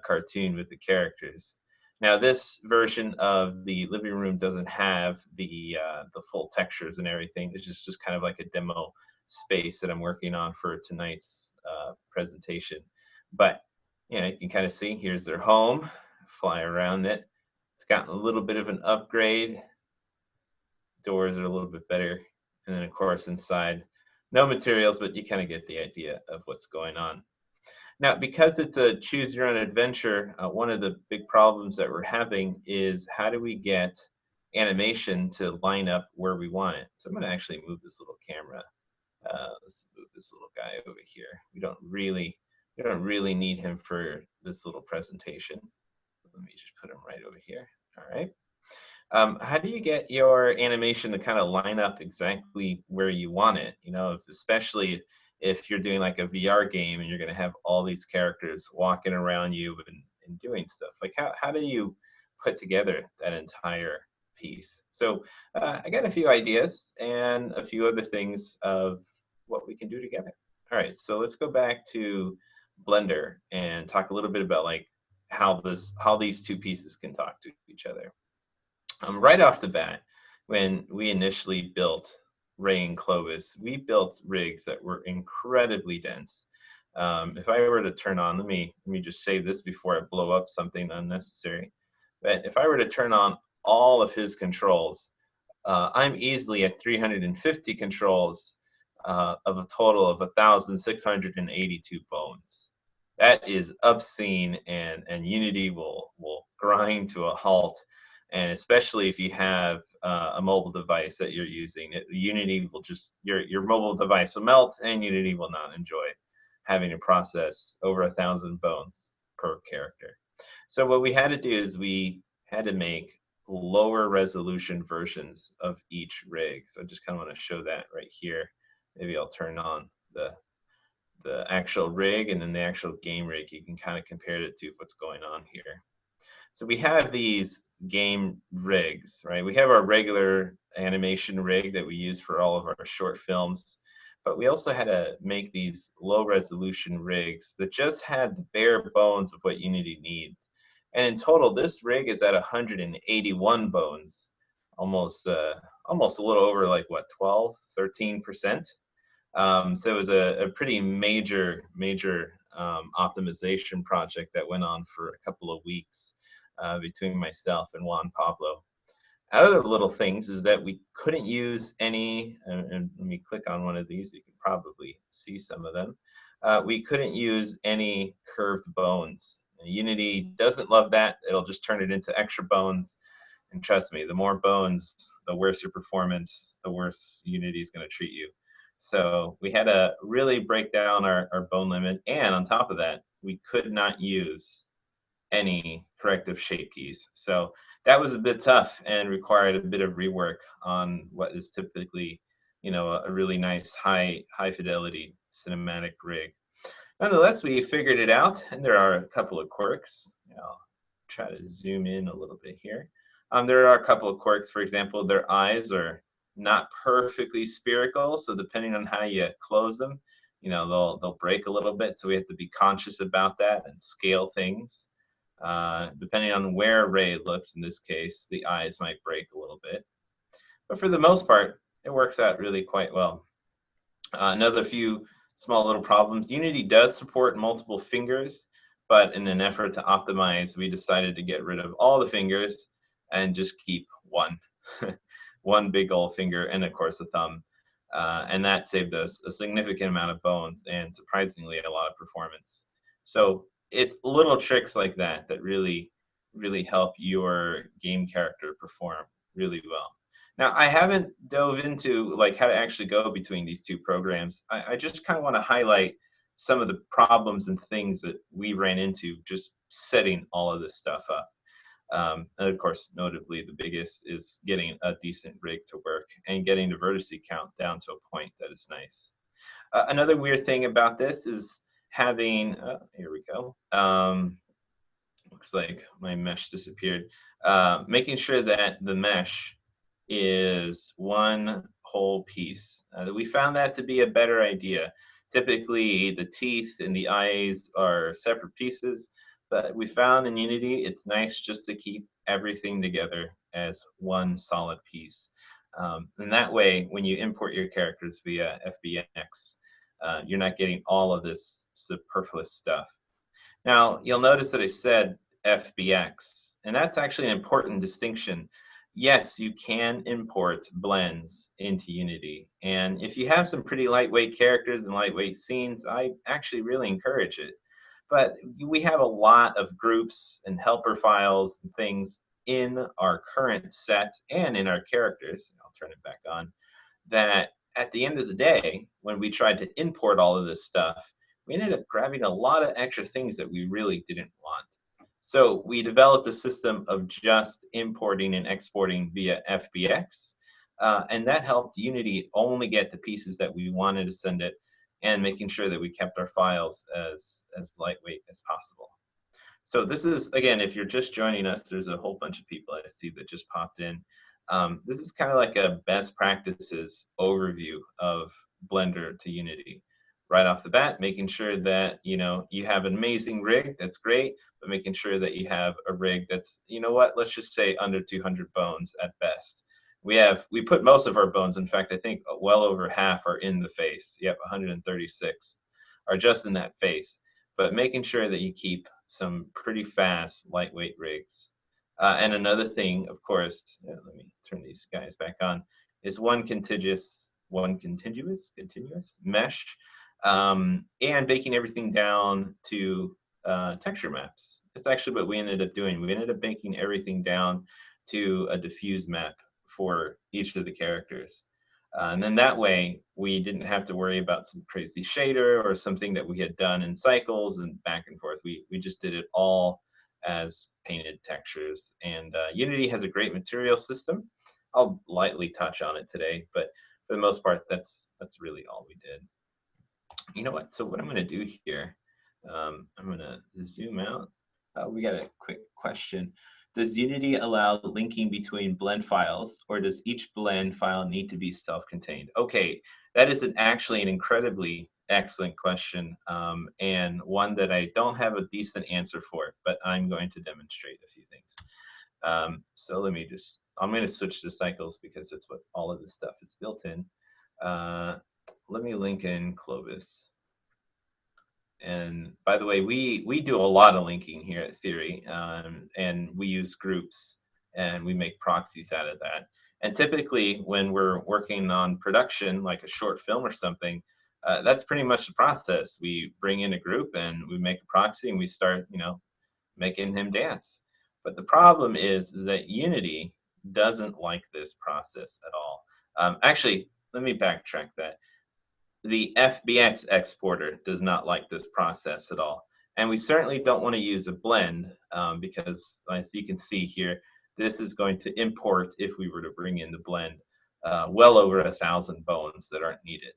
cartoon with the characters. Now, this version of the living room doesn't have the full textures and everything. It's just kind of like a demo space that I'm working on for tonight's presentation. But you know, you can kind of see here's their home. Fly around it. It's gotten a little bit of an upgrade. Doors are a little bit better, and then of course inside, no materials, but you kind of get the idea of what's going on. Now, because it's a choose your own adventure, one of the big problems that we're having is how do we get animation to line up where we want it. So I'm going to actually move this little camera. Let's move this little guy over here. We don't really need him for this little presentation. Let me just put him right over here. All right. How do you get your animation to kind of line up exactly where you want it? You know, especially if you're doing like a VR game and you're going to have all these characters walking around you and doing stuff. Like how do you put together that entire piece? So I got a few ideas and a few other things of what we can do together. All right, so let's go back to Blender and talk a little bit about like how these two pieces can talk to each other. Right off the bat, when we initially built Ray and Clovis, we built rigs that were incredibly dense. If I were to turn on, let me just save this before I blow up something unnecessary. But if I were to turn on all of his controls, I'm easily at 350 controls of a total of 1,682 bones. That is obscene, and Unity will grind to a halt. And especially if you have a mobile device that you're using, Unity will just your mobile device will melt, and Unity will not enjoy having to process over 1,000 bones per character. So what we had to do is we had to make lower resolution versions of each rig. So I just kind of want to show that right here. Maybe I'll turn on the actual rig and then the actual game rig. You can kind of compare it to what's going on here. So we have these game rigs, right? We have our regular animation rig that we use for all of our short films, but we also had to make these low resolution rigs that just had the bare bones of what Unity needs. And in total, this rig is at 181 bones, almost a little over like what, 12, 13%. So it was a pretty major optimization project that went on for a couple of weeks between myself and Juan Pablo. Other little things is that we couldn't use any, and let me click on one of these, you can probably see some of them. We couldn't use any curved bones. Unity doesn't love that. It'll just turn it into extra bones. And trust me, the more bones, the worse your performance, the worse Unity is going to treat you. So we had to really break down our bone limit. And on top of that, we could not use any corrective shape keys. So that was a bit tough and required a bit of rework on what is typically, you know, a really nice high fidelity cinematic rig. Nonetheless, we figured it out, and there are a couple of quirks. I'll try to zoom in a little bit here. There are a couple of quirks. For example, their eyes are not perfectly spherical, so depending on how you close them, you know, they'll break a little bit. So we have to be conscious about that and scale things. Depending on where Ray looks, in this case, the eyes might break a little bit. But for the most part, it works out really quite well. Another few small little problems. Unity does support multiple fingers, but in an effort to optimize, we decided to get rid of all the fingers and just keep one. One big old finger, and of course the thumb. And that saved us a significant amount of bones and surprisingly a lot of performance. So it's little tricks like that that really help your game character perform really well. Now, I haven't dove into like how to actually go between these two programs. I just kind of want to highlight some of the problems and things that we ran into just setting all of this stuff up. And of course, notably, the biggest is getting a decent rig to work and getting the vertex count down to a point that is nice. Another weird thing about this is having, here we go. Looks like my mesh disappeared. Making sure that the mesh is one whole piece. We found that to be a better idea. Typically, the teeth and the eyes are separate pieces, but we found in Unity it's nice just to keep everything together as one solid piece. And that way, when you import your characters via FBX, you're not getting all of this superfluous stuff. Now, you'll notice that I said FBX, and that's actually an important distinction. Yes, you can import blends into Unity, and if you have some pretty lightweight characters and lightweight scenes, I actually really encourage it. But we have a lot of groups and helper files and things in our current set and in our characters. I'll turn it back on. That at the end of the day, when we tried to import all of this stuff, we ended up grabbing a lot of extra things that we really didn't want. So we developed a system of just importing and exporting via FBX, and that helped Unity only get the pieces that we wanted to send it, and making sure that we kept our files as lightweight as possible. So this is, again, if you're just joining us, there's a whole bunch of people I see that just popped in. This is kind of like a best practices overview of Blender to Unity. Right off the bat, making sure that you have an amazing rig, that's great, but making sure that you have a rig that's, let's just say under 200 bones at best. We put most of our bones, in fact, I think well over half are in the face. Yep, 136 are just in that face. But making sure that you keep some pretty fast, lightweight rigs. And another thing, of course, let me turn these guys back on, is one continuous mesh, and baking everything down to texture maps. That's actually what we ended up doing. We ended up baking everything down to a diffuse map for each of the characters. And then that way, we didn't have to worry about some crazy shader or something that we had done in cycles and back and forth. We just did it all as painted textures. And Unity has a great material system. I'll lightly touch on it today, but for the most part, that's really all we did. You know what? So what I'm going to do here, I'm going to zoom out. We got a quick question. Does Unity allow linking between blend files, or does each blend file need to be self-contained? Okay, that is actually an incredibly excellent question, and one that I don't have a decent answer for, but I'm going to demonstrate a few things. So I'm going to switch to cycles because that's what all of this stuff is built in. Let me link in Clovis. And by the way, we do a lot of linking here at Theory, and we use groups and we make proxies out of that. And typically when we're working on production, like a short film or something, that's pretty much the process. We bring in a group and we make a proxy and we start, making him dance. But the problem is that Unity doesn't like this process at all. Actually, let me backtrack that. The FBX exporter does not like this process at all. And we certainly don't want to use a blend because, as you can see here, this is going to import, if we were to bring in the blend, well over 1,000 bones that aren't needed.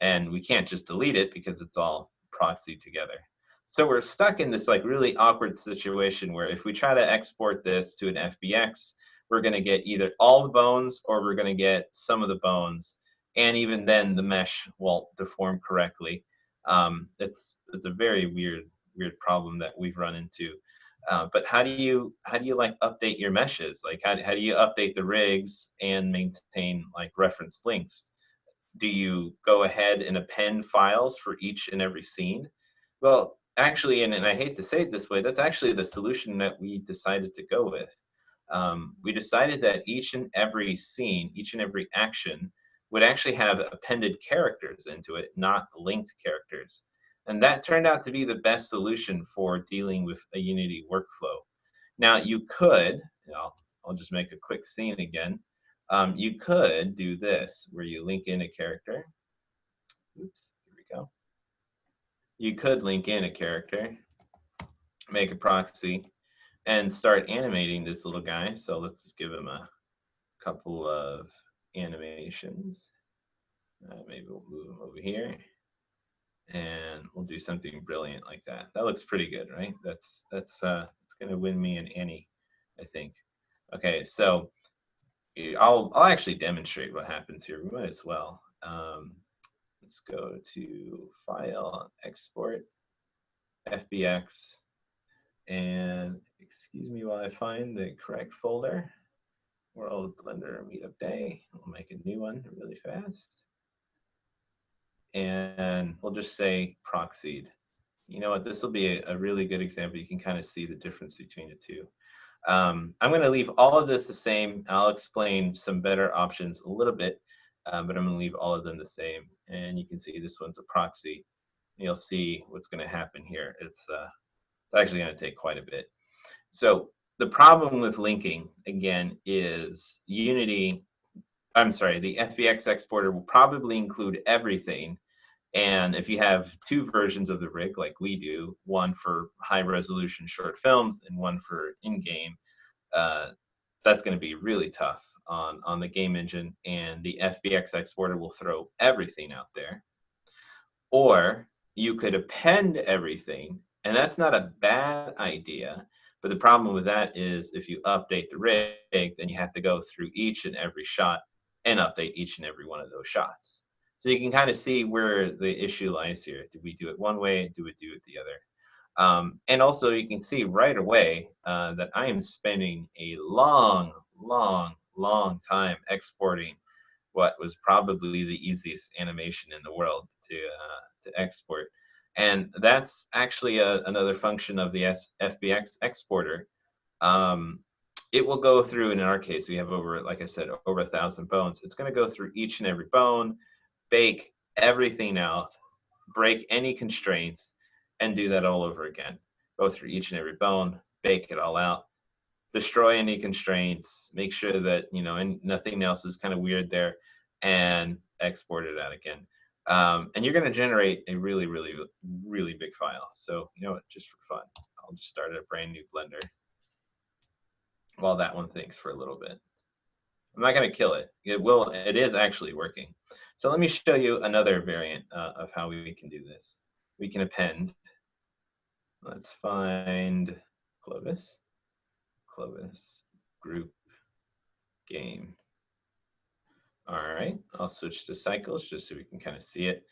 And we can't just delete it because it's all proxied together. So we're stuck in this really awkward situation where if we try to export this to an FBX, we're going to get either all the bones or we're going to get some of the bones. And even then, the mesh won't deform correctly. It's a very weird problem that we've run into. But how do you update your meshes? How do you update the rigs and maintain reference links? Do you go ahead and append files for each and every scene? Well, actually, and I hate to say it this way, that's actually the solution that we decided to go with. We decided that each and every scene, each and every action would actually have appended characters into it, not linked characters. And that turned out to be the best solution for dealing with a Unity workflow. Now, you could, I'll just make a quick scene again. You could do this, where you link in a character. Oops, here we go. you could link in a character, make a proxy, and start animating this little guy. So let's just give him a couple of animations. Maybe we'll move him over here, and we'll do something brilliant like that. That looks pretty good, right? That's going to win me an Annie, I think. Okay, so I'll actually demonstrate what happens here. We might as well. Let's go to File, Export, FBX, and excuse me while I find the correct folder. World Blender Meetup Day. We'll make a new one really fast. And we'll just say proxied. You know what, this will be a really good example. You can kind of see the difference between the two. I'm going to leave all of this the same. I'll explain some better options a little bit, but I'm going to leave all of them the same. And you can see this one's a proxy. You'll see what's going to happen here. It's actually going to take quite a bit. So the problem with linking, again, is the FBX exporter will probably include everything. And if you have two versions of the rig like we do, one for high resolution short films and one for in-game, that's going to be really tough on the game engine, and the FBX exporter will throw everything out there. Or you could append everything, and that's not a bad idea. But the problem with that is if you update the rig, then you have to go through each and every shot and update each and every one of those shots. So you can kind of see where the issue lies here. Do we do it one way? Do we do it the other? And also you can see right away that I am spending a long time exporting what was probably the easiest animation in the world to export. And that's actually another function of the FBX exporter. It will go through, and in our case, we have over, like I said, over 1,000 bones. It's going to go through each and every bone, bake everything out, break any constraints, and do that all over again. Go through each and every bone, bake it all out, destroy any constraints, make sure that, you know, and nothing else is kind of weird there, and export it out again. And you're going to generate a really big file. So, you know what, just for fun, I'll just start a brand new Blender while that one thinks for a little bit. I'm not going to kill it. It is actually working. So let me show you another variant of how we can do this. We can append. Let's find Clovis, group, game. All right, I'll switch to cycles just so we can kind of see it.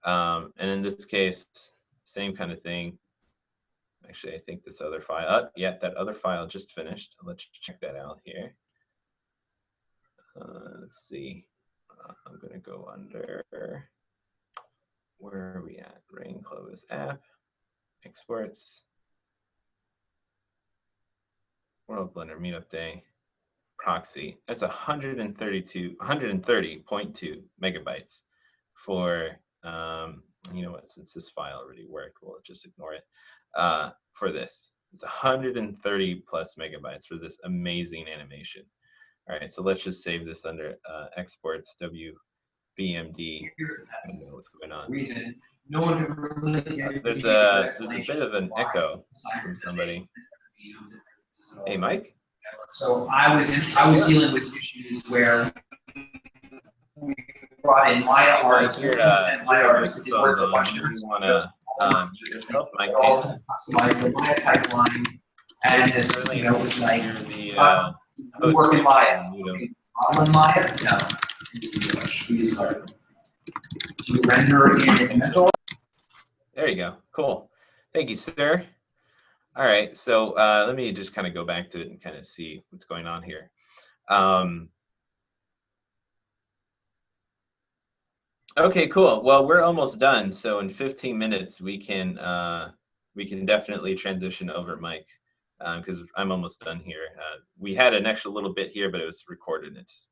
And in this case, same kind of thing. Actually, I think this other file, yeah, that other file just finished. Let's check that out here. Let's see. I'm going to go under, where are we at? Rain Clovis app, exports, World Blender Meetup Day, proxy. That's 130.2 megabytes for, you know what, since this file already worked, we'll just ignore it. For this, it's 130 plus megabytes for this amazing animation. All right, so let's just save this under exports, WBMD. I don't know what's going on. No one really there's a bit of an echo from somebody. Hey, Mike. So I was dealing with issues where we brought in Maya artists and Maya artists that did work for one year. You want to mute yourself, Mike? Customize the Maya pipeline, and this, you know, was like the work in Maya. Host. On Maya, no. We just started to render in Elementor. There you go. Cool. Thank you, sir. All right, so let me just kind of go back to it and kind of see what's going on here. Okay, cool. Well, we're almost done. So in 15 minutes, we can definitely transition over, Mike, because I'm almost done here. We had an extra little bit here, but it was recorded. It's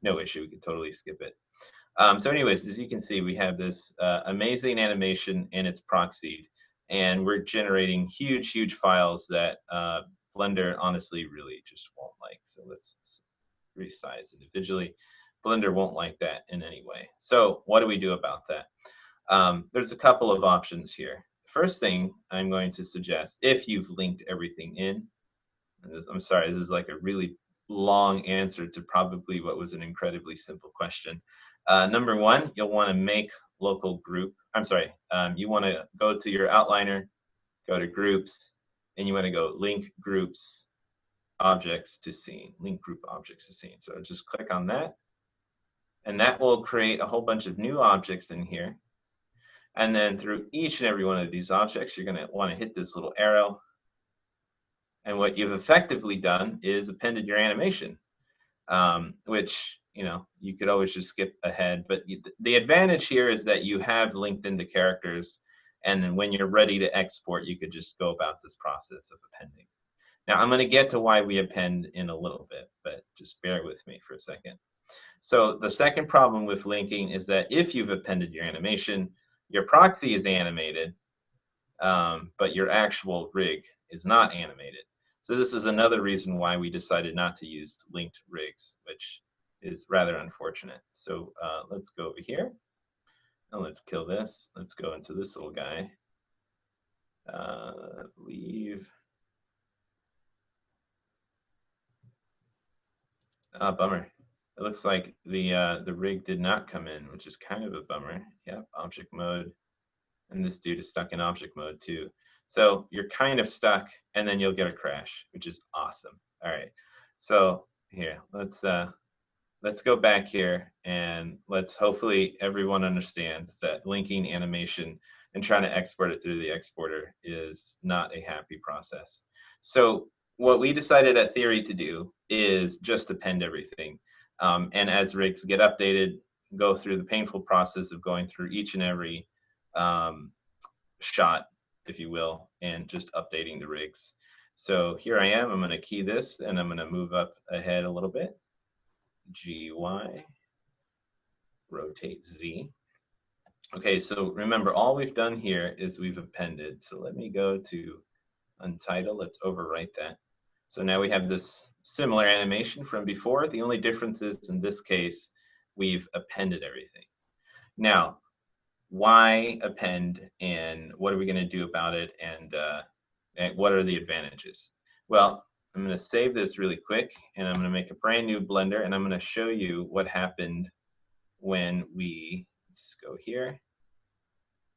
no issue. We can totally skip it. So anyways, as you can see, we have this amazing animation, and it's proxied. And we're generating huge files that Blender honestly really just won't like. So let's resize individually. Blender won't like that in any way. So what do we do about that? There's a couple of options here. First thing I'm going to suggest, if you've linked everything in, and this, I'm sorry, this is like a really long answer to probably what was an incredibly simple question. Number one, you'll want to make local group. I'm sorry, you want to go to your outliner, go to groups, and you want to go link groups objects to scene, link group objects to scene. So just click on that, and that will create a whole bunch of new objects in here. And then through each and every one of these objects, you're going to want to hit this little arrow. And what you've effectively done is appended your animation, which, you know, you could always just skip ahead. But the advantage here is that you have linked in the characters. And then when you're ready to export, you could just go about this process of appending. Now, I'm going to get to why we append in a little bit, but just bear with me for a second. So the second problem with linking is that if you've appended your animation, your proxy is animated, but your actual rig is not animated. So this is another reason why we decided not to use linked rigs, which is rather unfortunate. So let's go over here, and let's kill this. Let's go into this little guy. Leave. Ah, bummer. It looks like the rig did not come in, which is kind of a bummer. Yep, object mode. And this dude is stuck in object mode too. So you're kind of stuck, and then you'll get a crash, which is awesome. All right, so here, let's go back here, and let's hopefully everyone understands that linking animation and trying to export it through the exporter is not a happy process. So what we decided at Theory to do is just append everything. And as rigs get updated, go through the painful process of going through each and every shot, if you will, and just updating the rigs. So here I am. I'm going to key this, and I'm going to move up ahead a little bit. GY, rotate Z. Okay, so remember, all we've done here is we've appended. So let me go to Untitled. Let's overwrite that. So now we have this similar animation from before. The only difference is in this case, we've appended everything. Now, why append, and what are we going to do about it, and what are the advantages? Well, I'm going to save this really quick, and I'm going to make a brand new Blender, and I'm going to show you what happened when we, let's go here,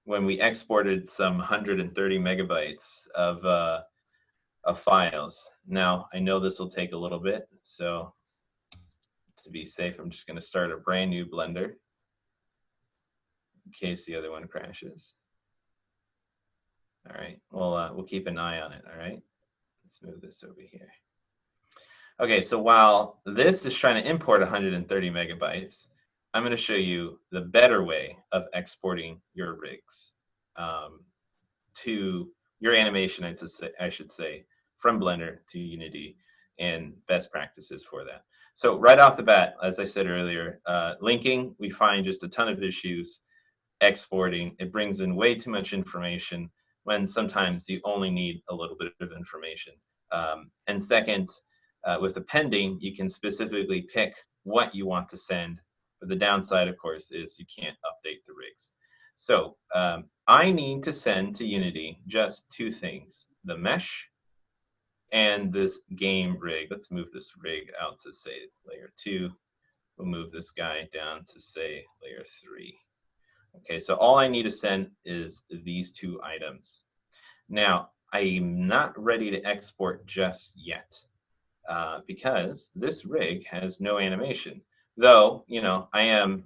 when we exported some 130 megabytes of files. Now, I know this will take a little bit, so to be safe, I'm just going to start a brand new Blender in case the other one crashes. All right, we'll keep an eye on it, all right? Let's move this over here. Okay, so while this is trying to import 130 megabytes, I'm going to show you the better way of exporting your rigs to your animation, I should say, from Blender to Unity, and best practices for that. So right off the bat, as I said earlier, linking, we find just a ton of issues. Exporting, it brings in way too much information when sometimes you only need a little bit of information. And second, with appending, you can specifically pick what you want to send. But the downside, of course, is you can't update the rigs. So I need to send to Unity just two things, the mesh and this game rig. Let's move this rig out to, say, layer 2. We'll move this guy down to, say, layer 3. Okay, so all I need to send is these two items. Now, I'm not ready to export just yet because this rig has no animation. Though, you know, I am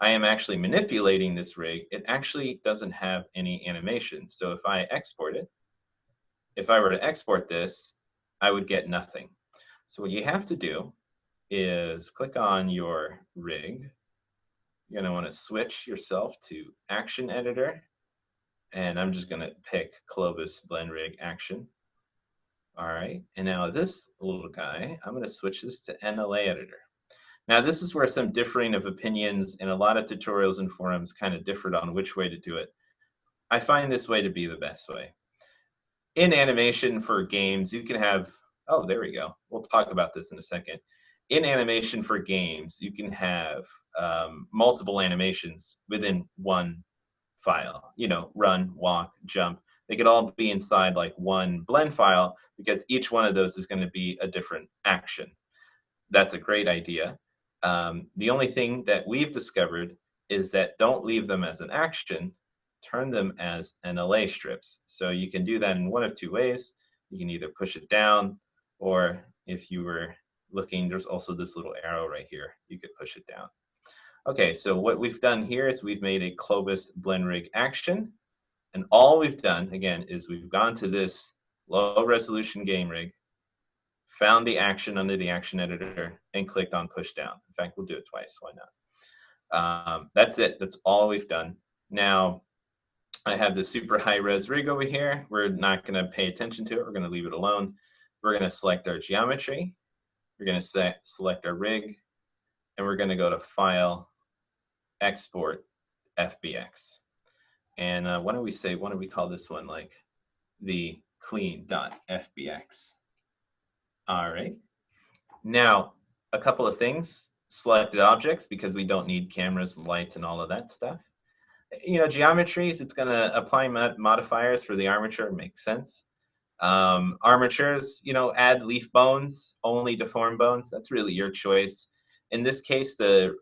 actually manipulating this rig. It actually doesn't have any animation. So if I export it, if I were to export this, I would get nothing. So what you have to do is click on your rig. You're going to want to switch yourself to Action Editor. And I'm just going to pick Clovis Blend Rig Action. All right. And now this little guy, I'm going to switch this to NLA Editor. Now, this is where some differing of opinions in a lot of tutorials and forums kind of differed on which way to do it. I find this way to be the best way. In animation for games, you can have, oh, there we go. We'll talk about this in a second. in animation for games, you can have multiple animations within one file. You know, run, walk, jump. They could all be inside like one blend file because each one of those is going to be a different action. That's a great idea. The only thing that we've discovered is that don't leave them as an action, turn them as NLA strips. So you can do that in one of two ways. You can either push it down, or if you were looking, there's also this little arrow right here. You could push it down. Okay, so what we've done here is we've made a Clovis blend rig action. And all we've done, again, is we've gone to this low resolution game rig, found the action under the action editor, and clicked on push down. In fact, we'll do it twice. Why not? That's it. That's all we've done. Now, I have the super high res rig over here. We're not going to pay attention to it. We're going to leave it alone. We're going to select our geometry. We're going to select our rig. And we're going to go to File, Export, FBX. And why don't we call this one like the clean.fbx. All right. Now, a couple of things. Selected objects, because we don't need cameras, lights, and all of that stuff. You know, geometries, it's going to apply modifiers for the armature. It makes sense. Armatures, you know, add leaf bones, only deform bones. That's really your choice. In this case, the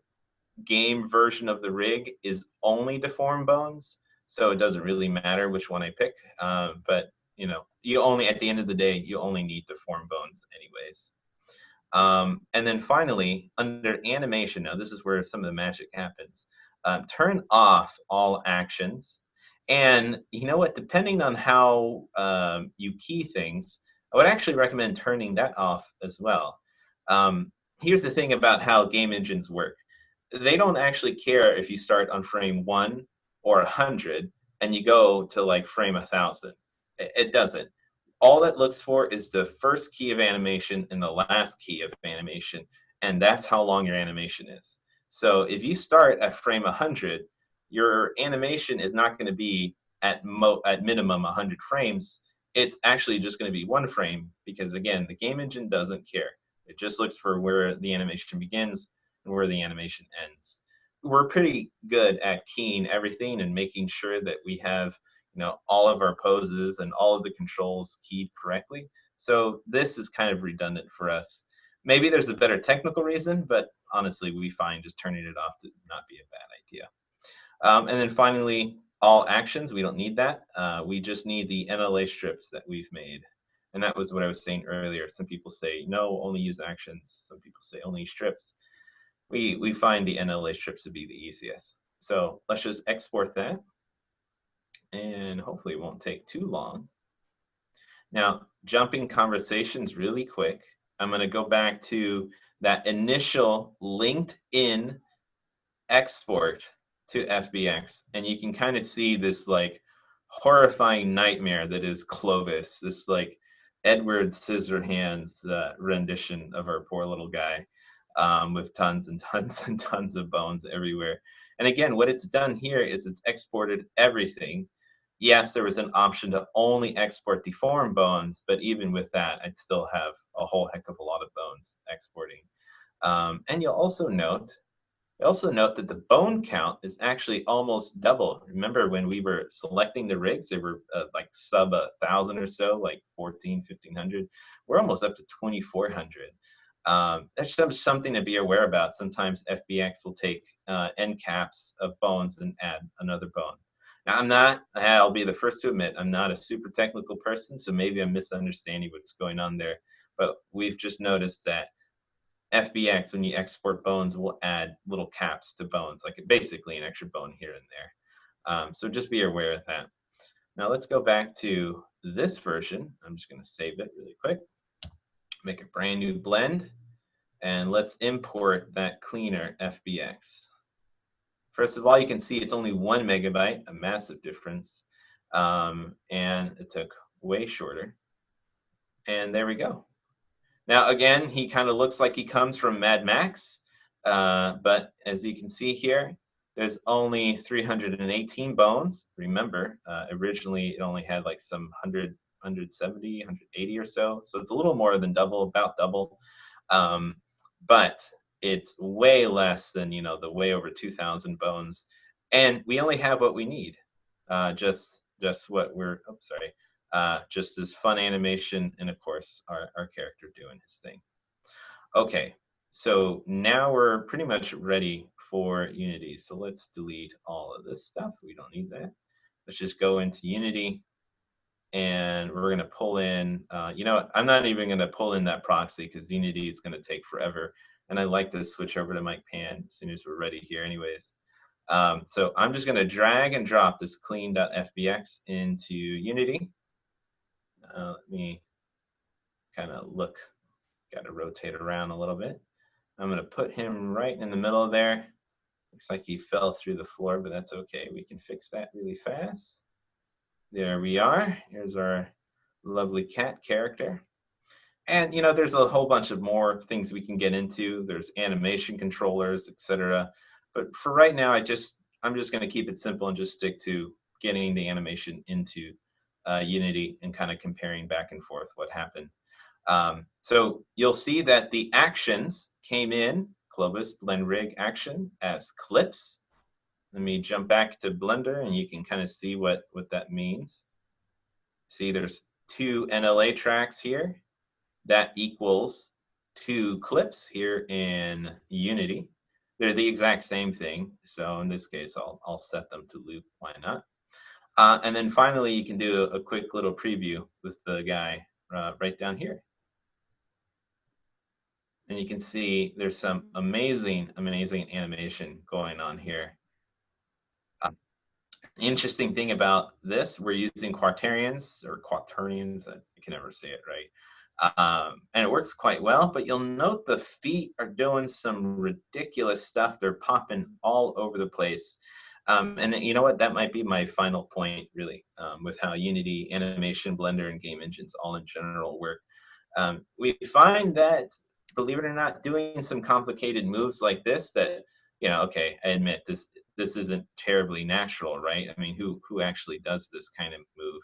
game version of the rig is only deform bones, so it doesn't really matter which one I pick. But you know, you only, at the end of the day, you only need deform bones anyways. And then finally, under animation, now this is where some of the magic happens. Turn off all actions. And you know what, depending on how you key things, I would actually recommend turning that off as well. Here's the thing about how game engines work. They don't actually care if you start on frame 1 or 100 and you go to like frame 1000. It doesn't. All that looks for is the first key of animation and the last key of animation, and that's how long your animation is. So if you start at frame 100, your animation is not going to be at minimum 100 frames. It's actually just going to be 1 frame because, again, the game engine doesn't care. It just looks for where the animation begins and where the animation ends. We're pretty good at keying everything and making sure that we have, you know, all of our poses and all of the controls keyed correctly. So this is kind of redundant for us. Maybe there's a better technical reason, but honestly, we find just turning it off to not be a bad idea. And then finally, all actions, we don't need that. We just need the NLA strips that we've made. And that was what I was saying earlier. Some people say, no, only use actions. Some people say only strips. We find the NLA strips to be the easiest. So let's just export that. And hopefully it won't take too long. Now, jumping conversations really quick. I'm going to go back to that initial linked in export to FBX. And you can kind of see this like horrifying nightmare that is Clovis, this like Edward Scissorhands rendition of our poor little guy, with tons and tons and tons of bones everywhere. And again, what it's done here is it's exported everything. Yes, there was an option to only export deformed bones, but even with that, I'd still have a whole heck of a lot of bones exporting. And you'll also note that the bone count is actually almost double. Remember when we were selecting the rigs, they were like sub 1,000 or so, like 14, 1,500. We're almost up to 2,400. That's something to be aware about. Sometimes FBX will take end caps of bones and add another bone. Now, I'll be the first to admit, I'm not a super technical person, so maybe I'm misunderstanding what's going on there. But we've just noticed that FBX, when you export bones, will add little caps to bones, like basically an extra bone here and there. So just be aware of that. Now let's go back to this version. I'm just going to save it really quick, make a brand new blend, and let's import that cleaner FBX. First of all, you can see it's only 1 megabyte, a massive difference, and it took way shorter. And there we go. Now, again, he kind of looks like he comes from Mad Max, but as you can see here, there's only 318 bones. Remember, originally it only had like some 100, 170, 180 or so. So it's a little more than double, about double. but it's way less than, the way over 2,000 bones. And we only have what we need. Just what just this fun animation, and of course our character doing his thing. Okay, so now we're pretty much ready for Unity. So let's delete all of this stuff. We don't need that. Let's just go into Unity, and we're going to pull in, I'm not even going to pull in that proxy because Unity is going to take forever. And I like to switch over to McPan as soon as we're ready here anyways. So I'm just going to drag and drop this clean.fbx into Unity. Let me kind of look, got to rotate around a little bit. I'm going to put him right in the middle there. Looks like he fell through the floor, but that's okay. We can fix that really fast. There we are. Here's our lovely cat character. And there's a whole bunch of more things we can get into. There's animation controllers, etc. But for right now, I'm just going to keep it simple and just stick to getting the animation into Unity and kind of comparing back and forth what happened. So you'll see that the actions came in Globus Blend Rig action as clips. Let me jump back to Blender, and you can kind of see what that means. See, there's 2 NLA tracks here. That equals 2 clips here in Unity. They're the exact same thing. So in this case, I'll set them to loop. Why not? And then finally, you can do a quick little preview with the guy right down here. And you can see there's some amazing animation going on here. The interesting thing about this, we're using quaternions, I can never say it right. And it works quite well, but you'll note the feet are doing some ridiculous stuff. They're popping all over the place. And you know what? That might be my final point, really, with how Unity, animation, Blender, and game engines all in general work. We find that, believe it or not, doing some complicated moves like this that, okay, I admit this isn't terribly natural, right? I mean, who actually does this kind of move?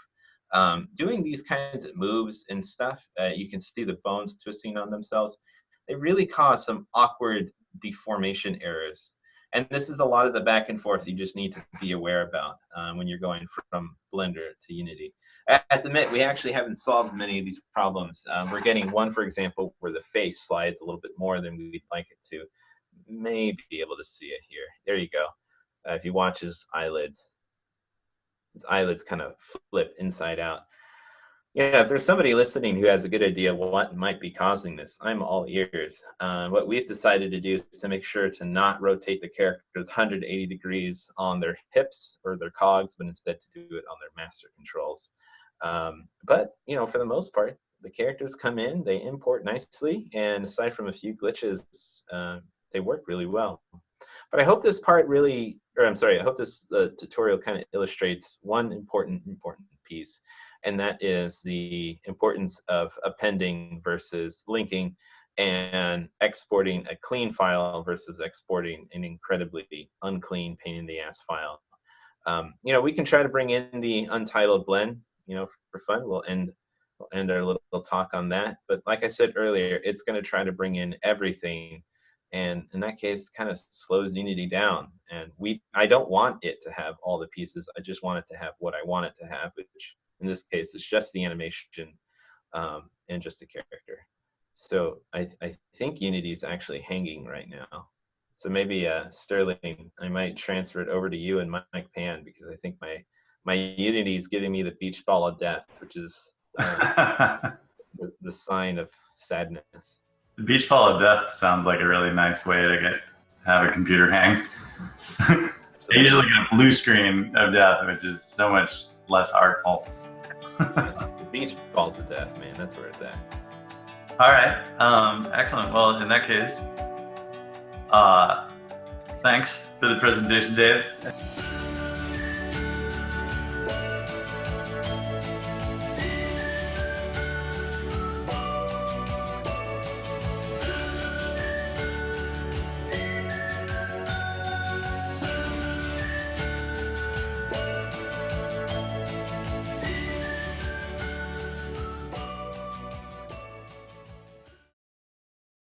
Doing these kinds of moves and stuff, you can see the bones twisting on themselves. They really cause some awkward deformation errors. And this is a lot of the back and forth you just need to be aware about when you're going from Blender to Unity. I have to admit, we actually haven't solved many of these problems. We're getting one, for example, where the face slides a little bit more than we'd like it to. Maybe be able to see it here. There you go. If you watch his eyelids kind of flip inside out. Yeah, if there's somebody listening who has a good idea what might be causing this, I'm all ears. What we've decided to do is to make sure to not rotate the characters 180 degrees on their hips or their cogs, but instead to do it on their master controls. But, for the most part, the characters come in, they import nicely, and aside from a few glitches, they work really well. But I hope this part really, I hope this tutorial kind of illustrates one important piece, and that is the importance of appending versus linking, and exporting a clean file versus exporting an incredibly unclean, pain in the ass file. We can try to bring in the untitled blend, for fun. We'll end our little talk on that. But like I said earlier, it's going to try to bring in everything. And in that case, kind of slows Unity down. And I don't want it to have all the pieces. I just want it to have what I want it to have, which in this case is just the animation and just a character. So I think Unity is actually hanging right now. So maybe Sterling, I might transfer it over to you and Mike Pan, because I think my Unity is giving me the beach ball of death, which is the sign of sadness. The beach ball of death sounds like a really nice way to have a computer hang. I usually get a blue screen of death, which is so much less artful. The beach balls of death, man. That's where it's at. All right. Excellent. Well, in that case, thanks for the presentation, Dave.